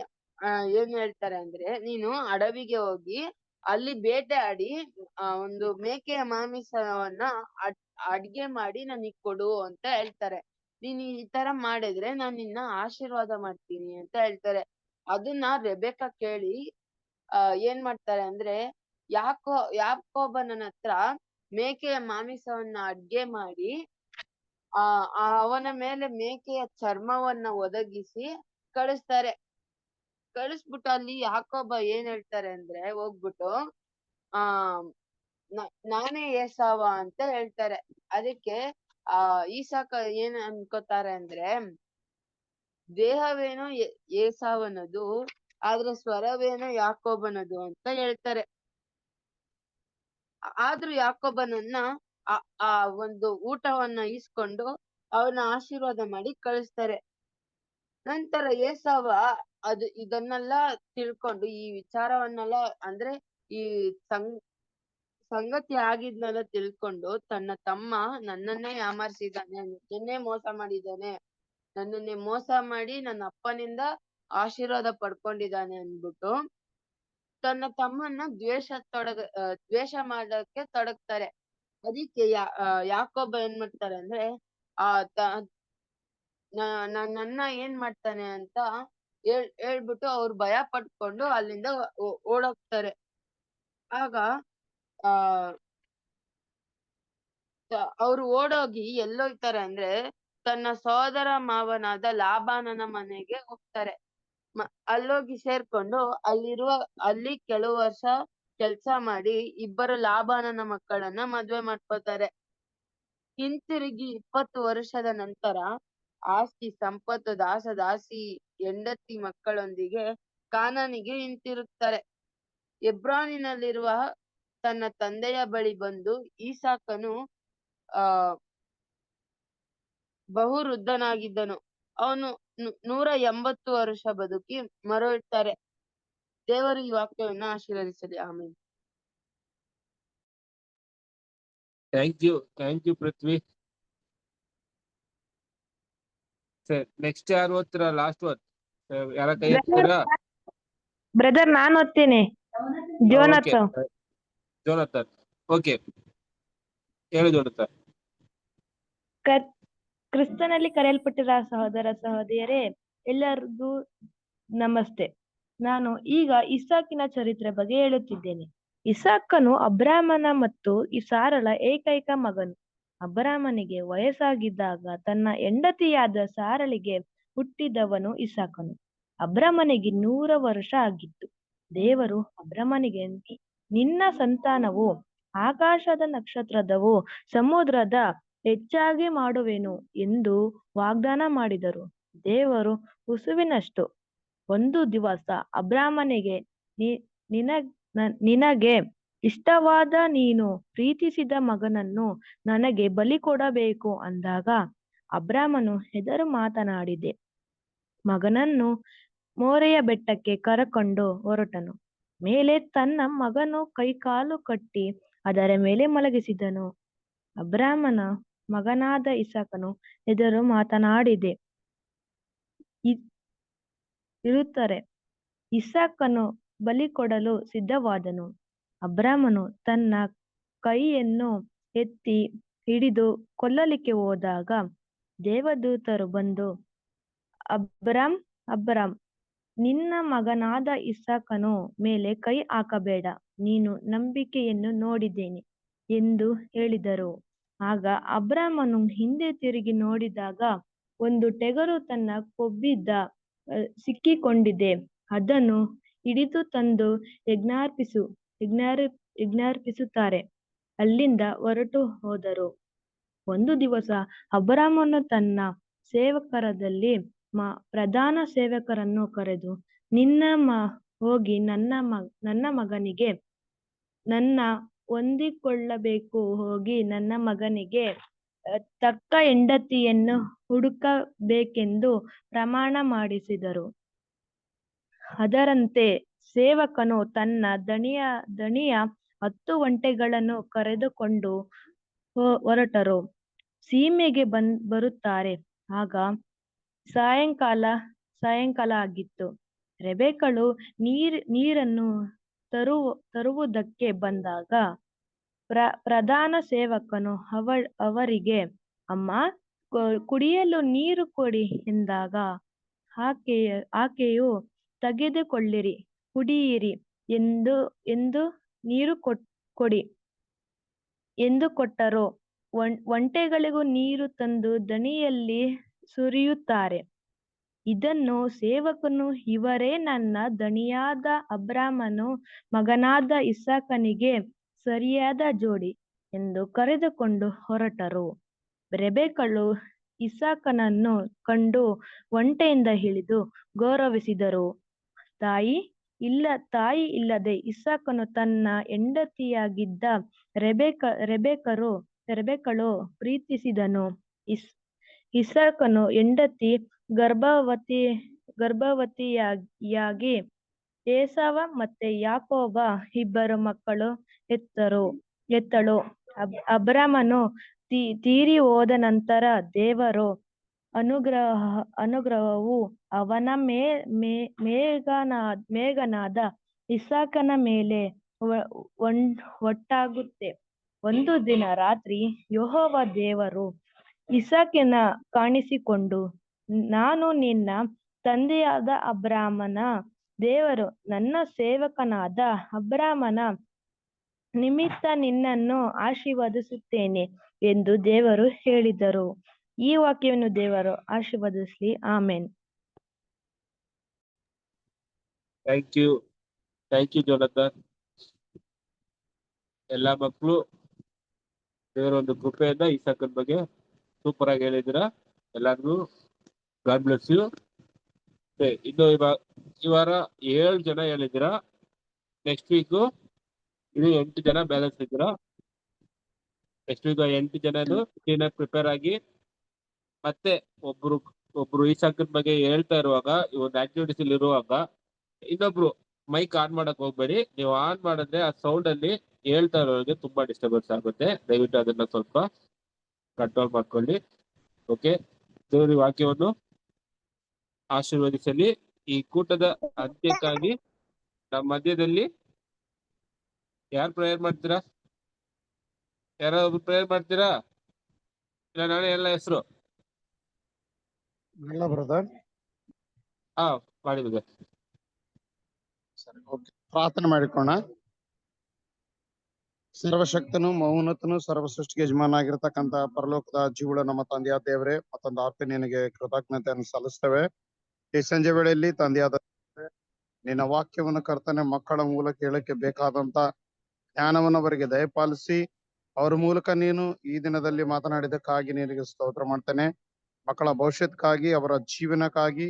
ಏನ್ ಹೇಳ್ತಾರೆ ಅಂದ್ರೆ, ನೀನು ಅಡವಿಗೆ ಹೋಗಿ ಅಲ್ಲಿ ಬೇಟೆ ಆಡಿ ಒಂದು ಮೇಕೆಯ ಮಾಂಸವನ್ನ ಅಡ್ಗೆ ಮಾಡಿ ನನಗ್ ಕೊಡು ಅಂತ ಹೇಳ್ತಾರೆ. ನೀನ್ ಈ ತರ ಮಾಡಿದ್ರೆ ನಾನ್ ನಿನ್ನ ಆಶೀರ್ವಾದ ಮಾಡ್ತೀನಿ ಅಂತ ಹೇಳ್ತಾರೆ. ರೆಬೆಕ್ಕ ಕೇಳಿ ಏನ್ ಮಾಡ್ತಾರೆ ಅಂದ್ರೆ ಯಾಕೋಬನ ಹತ್ರ ಮೇಕೆಯ ಮಾಂಸವನ್ನ ಅಡ್ಗೆ ಮಾಡಿ ಅವನ ಮೇಲೆ ಮೇಕೆಯ ಚರ್ಮವನ್ನ ಒದಗಿಸಿ ಕಳಿಸ್ತಾರೆ. ಕಳಿಸ್ಬಿಟ್ಟು ಅಲ್ಲಿ ಯಾಕೋಬ ಏನ್ ಹೇಳ್ತಾರೆ ಅಂದ್ರೆ ಹೋಗ್ಬಿಟ್ಟು ನಾನೇ ಏಸಾವ ಅಂತ ಹೇಳ್ತಾರೆ. ಅದಕ್ಕೆ ಈಸಾಕ ಏನ್ ಅನ್ಕೋತಾರೆ ಅಂದ್ರೆ, ದೇಹವೇನೋ ಏಸಾವನದು, ಆದ್ರೆ ಸ್ವರವೇನೋ ಯಾಕೋಬನದು ಅಂತ ಹೇಳ್ತಾರೆ. ಆದ್ರೂ ಯಾಕೋಬನನ್ನ ಆ ಒಂದು ಊಟವನ್ನ ಈಸ್ಕೊಂಡು ಅವನ ಆಶೀರ್ವಾದ ಮಾಡಿ ಕಳಿಸ್ತಾರೆ. ನಂತರ ಏಸಾವ ಇದನ್ನೆಲ್ಲ ತಿಳ್ಕೊಂಡು, ಈ ವಿಚಾರವನ್ನೆಲ್ಲ ಅಂದ್ರೆ ಈ ಸಂಗತಿ ಆಗಿದ್ನೆಲ್ಲ ತಿಳ್ಕೊಂಡು, ತನ್ನ ತಮ್ಮ ನನ್ನನ್ನೇ ಯಾಮಾರಿಸಿದ್ದಾನೆ, ನನ್ನನ್ನೇ ಮೋಸ ಮಾಡಿದ್ದಾನೆ, ನನ್ನನ್ನೇ ಮೋಸ ಮಾಡಿ ನನ್ನ ಅಪ್ಪನಿಂದ ಆಶೀರ್ವಾದ ಪಡ್ಕೊಂಡಿದ್ದಾನೆ ಅಂದ್ಬಿಟ್ಟು ತನ್ನ ತಮ್ಮನ್ನ ದ್ವೇಷ ಮಾಡಕ್ಕೆ ತೊಡಗ್ತಾರೆ. ಅದಕ್ಕೆ ಯಾಕೋಬ ಏನ್ ಮಾಡ್ತಾರೆ ಅಂದ್ರೆ ನನ್ನ ಏನ್ ಮಾಡ್ತಾನೆ ಅಂತ ಹೇಳ್ಬಿಟ್ಟು ಅವ್ರು ಭಯ ಪಟ್ಕೊಂಡು ಅಲ್ಲಿಂದ ಓಡೋಗ್ತಾರೆ. ಆಗ ಆ ಅವ್ರು ಓಡೋಗಿ ಎಲ್ಲೋಗ್ತಾರೆ ಅಂದ್ರೆ ತನ್ನ ಸೋದರ ಮಾವನಾದ ಲಾಬಾನನ ಮನೆಗೆ ಹೋಗ್ತಾರೆ. ಅಲ್ಲೋಗಿ ಸೇರ್ಕೊಂಡು ಅಲ್ಲಿ ಕೆಲವು ವರ್ಷ ಕೆಲ್ಸ ಮಾಡಿ ಇಬ್ಬರು ಲಾಬಾನನ ಮಕ್ಕಳನ್ನ ಮದ್ವೆ ಮಾಡ್ಕೊತಾರೆ. ಹಿಂತಿರುಗಿ 20 ವರ್ಷದ ನಂತರ ಆಸ್ತಿ ಸಂಪತ್ತು ದಾಸ ದಾಸಿ ಹೆಂಡತಿ ಮಕ್ಕಳೊಂದಿಗೆ ಕಾನಾನಿಗೆ ಹಿಂತಿರುಗ್ತಾರೆ. ಎಬ್ರಾನಿನಲ್ಲಿರುವ ತನ್ನ ತಂದೆಯ ಬಳಿ ಬಂದು ಈಸಾಕನು ಬಹು ವೃದ್ಧನಾಗಿದ್ದನು. ಅವನು 180 ವರ್ಷ ಬದುಕಿ ಮರಳುತ್ತಾರೆ. ದೇವರು ಈ ವಾಕ್ಯವನ್ನ ಆಶೀರ್ವದಿಸಲಿ. ಆಮೇಲೆ ಥ್ಯಾಂಕ್ ಯು ಪೃಥ್ವಿ. ಸರಿ, ನೆಕ್ಸ್ಟ್ ಯಾರು ಓದ್ತೀರಾ? ಲಾಸ್ಟ್ ಓದ್ ಯಾರ ಕೈ ಎತ್ತೀರಾ? ಬ್ರದರ್ ನಾನು ಓದ್ತೀನಿ. ಜೋನಥನ್. ಓಕೆ, ಹೇಳು ಜೋನಥನ್. ಕ್ರಿಸ್ತನಲ್ಲಿ ಕರೆಯಲ್ಪಟ್ಟಿರುವ ಸಹೋದರ ಸಹೋದರಿಯರೇ, ಎಲ್ಲರಿಗೂ ನಮಸ್ತೆ. ನಾನು ಈಗ ಇಸಾಕಿನ ಚರಿತ್ರೆ ಬಗ್ಗೆ ಹೇಳುತ್ತಿದ್ದೇನೆ. ಇಸಾಕನು ಅಬ್ರಾಮನ ಮತ್ತು ಸಾರಳ ಏಕೈಕ ಮಗನು. ಅಬ್ರಾಮನಿಗೆ ವಯಸ್ಸಾಗಿದ್ದಾಗ ತನ್ನ ಹೆಂಡತಿಯಾದ ಸಾರಳಿಗೆ ಹುಟ್ಟಿದವನು ಇಸಾಕನು. ಅಬ್ರಾಮನಿಗೆ 100 ವರ್ಷ ಆಗಿತ್ತು. ದೇವರು ಅಬ್ರಾಮನಿಗೆ, ನಿನ್ನ ಸಂತಾನವು ಆಕಾಶದ ನಕ್ಷತ್ರದವು, ಸಮುದ್ರದ ಹೆಚ್ಚಾಗಿ ಮಾಡುವೆನು ಎಂದು ವಾಗ್ದಾನ ಮಾಡಿದರು. ದೇವರು ಉಸುವಿನಷ್ಟು ಒಂದು ದಿವಸ ಅಬ್ರಾಮನಿಗೆ, ನಿನಗೆ ಇಷ್ಟವಾದ ನೀನು ಪ್ರೀತಿಸಿದ ಮಗನನ್ನು ನನಗೆ ಬಲಿ ಕೊಡಬೇಕು ಅಂದಾಗ ಅಬ್ರಾಮನು ಹೆದರು ಮಾತನಾಡಿದೆ. ಮಗನನ್ನು ಮೋರೆಯ ಬೆಟ್ಟಕ್ಕೆ ಕರಕೊಂಡು ಹೊರಟನು. ಮೇಲೆ ತನ್ನ ಮಗನು ಕೈಕಾಲು ಕಟ್ಟಿ ಅದರ ಮೇಲೆ ಮಲಗಿಸಿದನು. ಅಬ್ರಾಮನ ಮಗನಾದ ಇಸಾಕನು ಎದುರು ಮಾತನಾಡಿದೆ ಇರುತ್ತಾರೆ. ಇಸಾಕನು ಬಲಿ ಕೊಡಲು ಸಿದ್ಧವಾದನು. ಅಬ್ರಾಮನು ತನ್ನ ಕೈಯನ್ನು ಎತ್ತಿ ಹಿಡಿದು ಕೊಲ್ಲಲಿಕ್ಕೆ ಹೋದಾಗ ದೇವದೂತರು ಬಂದು, ಅಬ್ರಾಮ್, ನಿನ್ನ ಮಗನಾದ ಇಸಾಕನು ಮೇಲೆ ಕೈ ಹಾಕಬೇಡ, ನೀನು ನಂಬಿಕೆಯನ್ನು ನೋಡಿದ್ದೇನೆ ಎಂದು ಹೇಳಿದರು. ಆಗ ಅಬ್ರಾಮನು ಹಿಂದೆ ತಿರುಗಿ ನೋಡಿದಾಗ ಒಂದು ಟಗರು ತನ್ನ ಕೊಬ್ಬಿದ್ದ ಸಿಕ್ಕಿಕೊಂಡಿದೆ. ಅದನ್ನು ಹಿಡಿದು ತಂದು ಯಜ್ಞಾರ್ಪಿಸುತ್ತಾರೆ. ಅಲ್ಲಿಂದ ಹೊರಟು ಹೋದರು. ಒಂದು ದಿವಸ ಅಬ್ರಾಮನು ತನ್ನ ಸೇವಕರಲ್ಲಿ ಪ್ರಧಾನ ಸೇವಕರನ್ನು ಕರೆದು, ಹೋಗಿ ನನ್ನ ಮಗನಿಗೆ ಹೊಂದಿಕೊಳ್ಳಬೇಕು, ಹೋಗಿ ನನ್ನ ಮಗನಿಗೆ ತಕ್ಕ ಹೆಂಡತಿಯನ್ನು ಹುಡುಕಬೇಕೆಂದು ಪ್ರಮಾಣ ಮಾಡಿಸಿದರು. ಅದರಂತೆ ಸೇವಕನು ತನ್ನ ದಣಿಯ 10 ಒಂಟೆಗಳನ್ನು ಕರೆದುಕೊಂಡು ಹೊರಟರು. ಸೀಮೆಗೆ ಬರುತ್ತಾರೆ. ಆಗ ಸಾಯಂಕಾಲ ಆಗಿತ್ತು. ರೆಬೆಕ್ಕಳು ನೀರನ್ನು ತರುವುದಕ್ಕೆ ಬಂದಾಗ ಪ್ರಧಾನ ಸೇವಕನು ಅವರಿಗೆ, ಅಮ್ಮ, ಕುಡಿಯಲು ನೀರು ಕೊಡಿ ಎಂದಾಗ ಆಕೆಯು, ತೆಗೆದುಕೊಳ್ಳಿರಿ, ಕುಡಿಯಿರಿ ಎಂದು ನೀರು ಕೊಡಿ ಎಂದು ಕೊಟ್ಟರು. ಒಂಟೆಗಳಿಗೂ ನೀರು ತಂದು ದಣಿಯಲ್ಲಿ ಸುರಿಯುತ್ತಾರೆ. ಇದನ್ನು ಸೇವಕನು, ಇವರೇ ನನ್ನ ದಣಿಯಾದ ಅಬ್ರಾಮನ ಮಗನಾದ ಇಸಾಕನಿಗೆ ಸರಿಯಾದ ಜೋಡಿ ಎಂದು ಕರೆದುಕೊಂಡು ಹೊರಟರು. ರೆಬೆಕ್ಕಳು ಇಸಾಕನನ್ನು ಕಂಡು ಒಂಟೆಯಿಂದ ಇಳಿದು ಗೌರವಿಸಿದರು. ತಾಯಿ ಇಲ್ಲದೆ ಇಸಾಕನು ತನ್ನ ಹೆಂಡತಿಯಾಗಿದ್ದ ರೆಬೆಕ್ಕಳು ಪ್ರೀತಿಸಿದನು. ಇಸಾಕನು ಹೆಂಡತಿ ಗರ್ಭವತಿಯಾಗಿ ಏಸಾವ ಮತ್ತೆ ಯಾಕೋಬ ಇಬ್ಬರು ಮಕ್ಕಳು ಹೆತ್ತಳು. ಅಬ್ರಾಮನು ತೀರಿ ಹೋದ ನಂತರ ದೇವರ ಅನುಗ್ರಹವು ಅವನ ಮಗನಾದ ಇಸಾಕನ ಮೇಲೆ ಒಟ್ಟಾಗುತ್ತೆ. ಒಂದು ದಿನ ರಾತ್ರಿ ಯೆಹೋವ ದೇವರು ಇಸಾಕನ ಕಾಣಿಸಿಕೊಂಡು, ನಾನು ನಿನ್ನ ತಂದೆಯಾದ ಅಬ್ರಾಮನ ದೇವರು, ನನ್ನ ಸೇವಕನಾದ ಅಬ್ರಾಮನ ನಿಮಿತ್ತ ನಿನ್ನನ್ನು ಆಶೀರ್ವದಿಸುತ್ತೇನೆ ಎಂದು ದೇವರು ಹೇಳಿದರು. ಈ ವಾಕ್ಯವನ್ನು ದೇವರು ಆಶೀರ್ವದಿಸಲಿ. ಆಮೇನ್. Thank you Jonathan. ಎಲ್ಲಾ ಮಕ್ಕಳು ದೇವರ ಒಂದು ಕೃಪೆಯಿಂದ ಇಸಾಕನ ಬಗ್ಗೆ ಸೂಪರ್ ಆಗಿ ಹೇಳಿದಿರ. ಎಲ್ಲಾರ್ಗು ಗಾಡ್ ಬ್ಲೆಸ್ ಯು. ಇನ್ನು ಈ ವಾರ 7 ಜನ ಹೇಳಿದಿರ. ನೆಕ್ಸ್ಟ್ ವೀಕ್ ಇದು 8 ಜನ ಬ್ಯಾಲೆನ್ಸ್ ಇದ್ದೀರಾ. ನೆಕ್ಸ್ಟ್ ವೀಕ್ 8 ಜನನು ಕ್ಲೀನಾಗಿ ಪ್ರಿಪೇರ್ ಆಗಿ, ಮತ್ತೆ ಒಬ್ರು ಇಸಾಕನ ಬಗ್ಗೆ ಹೇಳ್ತಾ ಇರುವಾಗ, ಈ ಒಂದು ಆಕ್ಟಿವಿಟೀಸ್ ಅಲ್ಲಿ ಇರುವಾಗ ಇನ್ನೊಬ್ರು ಮೈಕ್ ಆನ್ ಮಾಡಕ್ ಹೋಗ್ಬೇಡಿ. ನೀವು ಆನ್ ಮಾಡಿದ್ರೆ ಆ ಸೌಂಡ್ ಅಲ್ಲಿ ಹೇಳ್ತಾ ಇರೋರಿಗೆ ತುಂಬಾ ಡಿಸ್ಟರ್ಬೆನ್ಸ್ ಆಗುತ್ತೆ. ದಯವಿಟ್ಟು ಅದನ್ನ ಸ್ವಲ್ಪ ಕಂಟ್ರೋಲ್ ಮಾಡ್ಕೊಳ್ಳಿ. ಓಕೆ, ದೇವರ ವಾಕ್ಯವನ್ನು ಆಶೀರ್ವದಿಸಲಿ. ಈ ಕೂಟದ ಅಂತ್ಯಕ್ಕಾಗಿ ನಮ್ಮ ಮಧ್ಯದಲ್ಲಿ ಯಾರು ಪ್ರೇಯರ್ ಮಾಡ್ತೀರಾ? ಯಾರಾದ್ರು ಪ್ರೇಯರ್ ಮಾಡ್ತೀರಾ? ಇಲ್ಲ ನಾಳೆ ಎಲ್ಲ ಹೆಸರು ಬ್ರದರ್ ಮಾಡಿದ್ರೆ ಸರಿ. ಓಕೆ, ಪ್ರಾರ್ಥನೆ ಮಾಡಿಕೋಣ. ಸರ್ವಶಕ್ತನು ಮೌನತನು ಸರ್ವಸೃಷ್ಟಿಗೆ ಯಜಮಾನ ಆಗಿರ್ತಕ್ಕಂತ ಪರಲೋಕದ ಜೀವುಳ ನಮ್ಮ ತಂದೆಯಾದ ದೇವರೇ, ಮತ್ತೊಂದು ಆರ್ತಿ ನಿನಗೆ ಕೃತಜ್ಞತೆಯನ್ನು ಸಲ್ಲಿಸ್ತೇವೆ. ಈ ಸಂಜೆ ವೇಳೆಯಲ್ಲಿ ತಂದೆಯಾದ ನಿನ್ನ ವಾಕ್ಯವನ್ನು ಕರ್ತನೆ ಮಕ್ಕಳ ಮೂಲಕ ಹೇಳಕ್ಕೆ ಬೇಕಾದಂತ ಜ್ಞಾನವನ್ನು ಅವರಿಗೆ ದಯಪಾಲಿಸಿ, ಅವ್ರ ಮೂಲಕ ನೀನು ಈ ದಿನದಲ್ಲಿ ಮಾತನಾಡಿದಕ್ಕಾಗಿ ನಿನಗೆ ಸ್ತೋತ್ರ ಮಾಡ್ತೇನೆ. ಮಕ್ಕಳ ಭವಿಷ್ಯಕ್ಕಾಗಿ, ಅವರ ಜೀವನಕ್ಕಾಗಿ,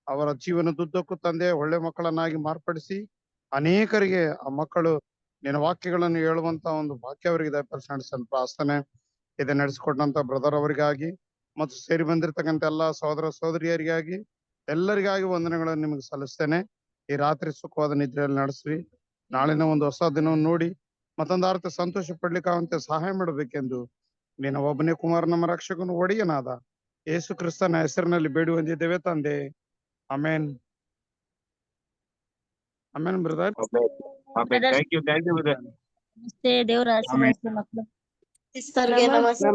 ಅವರ ಜೀವನದುದ್ದಕ್ಕೂ ತಂದೆ ಒಳ್ಳೆ ಮಕ್ಕಳನ್ನಾಗಿ ಮಾರ್ಪಡಿಸಿ ಅನೇಕರಿಗೆ ಆ ಮಕ್ಕಳು ನಿನ್ನ ವಾಕ್ಯಗಳನ್ನು ಹೇಳುವಂತ ಒಂದು ವಾಕ್ಯ ಅವರಿಗೆ ದಯಪಾಲಿಸಿ ನಡೆಸಲು ಪ್ರಾರ್ಥನೆ. ಇದನ್ನ ನಡೆಸಿಕೊಟ್ಟಂತ ಬ್ರದರ್ ಅವರಿಗಾಗಿ ಮತ್ತು ಸೇರಿ ಬಂದಿರತಕ್ಕಂತ ಎಲ್ಲಾ ಸಹೋದರ ಸಹೋದರಿಯರಿಗಾಗಿ ಎಲ್ಲರಿಗಾಗಿ ವಂದನೆಗಳನ್ನು ನಿಮಗೆ ಸಲ್ಲಿಸ್ತೇನೆ. ಈ ರಾತ್ರಿ ಸುಖವಾದ ನಿದ್ರೆಯಲ್ಲಿ ನಡೆಸ್ರಿ. ನಾಳಿನ ಒಂದು ಹೊಸ ದಿನವನ್ನು ನೋಡಿ ಮತ್ತೊಂದು ಅರ್ಥ ಸಂತೋಷ ಪಡ್ಲಿಕ್ಕಾಗಂತೆ ಸಹಾಯ ಮಾಡಬೇಕೆಂದು ನಿನ್ನ ಒಬ್ಬನೇ ಕುಮಾರ ನಮ್ಮ ರಕ್ಷಕನು ಒಡೆಯನಾದ ಯೇಸು ಕ್ರಿಸ್ತನ ಹೆಸರಿನಲ್ಲಿ ಬೇಡಿ ಹೊಂದಿದ್ದೇವೆ ತಂದೆ. Amen. Amen brother. Thank you brother. ನಮಸ್ತೆ. ದೇವರ ಆಶೀರ್ವಾದ ಮಕ್ಕಳು. ಸಿಸ್ಟರ್ಗೆ ನಮಸ್ತೆ.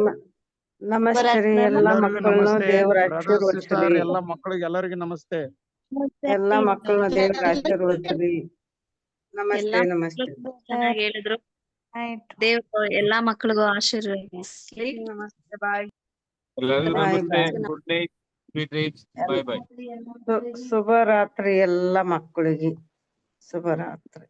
ನಮಸ್ತೆ ರೀ ಎಲ್ಲ ಮಕ್ಕಳನ್ನು ದೇವರ ಆಶೀರ್ವದಿಸಲಿ. ಎಲ್ಲ ಮಕ್ಕಳಿಗೆ ಎಲ್ಲರಿಗೂ ನಮಸ್ತೆ. ಎಲ್ಲ ಮಕ್ಕಳನ್ನು ದೇವರ ಆಶೀರ್ವದಿಸಲಿ. ನಮಸ್ತೆ ನಮಸ್ತೆ. ಚೆನ್ನಾಗಿ ಹೇಳಿದ್ರು. ದೇವರು ಎಲ್ಲಾ ಮಕ್ಕಳಿಗೂ ಆಶೀರ್ವದಿಸಲಿ. ನಮಸ್ತೆ. ಬಾಯ್. ಎಲ್ಲರಿಗೂ ನಮಸ್ತೆ. Good night, sweet dreams. Bye bye. ಶುಭರಾತ್ರಿ ಎಲ್ಲ ಮಕ್ಕಳಿಗೆ. ಶುಭರಾತ್ರಿ.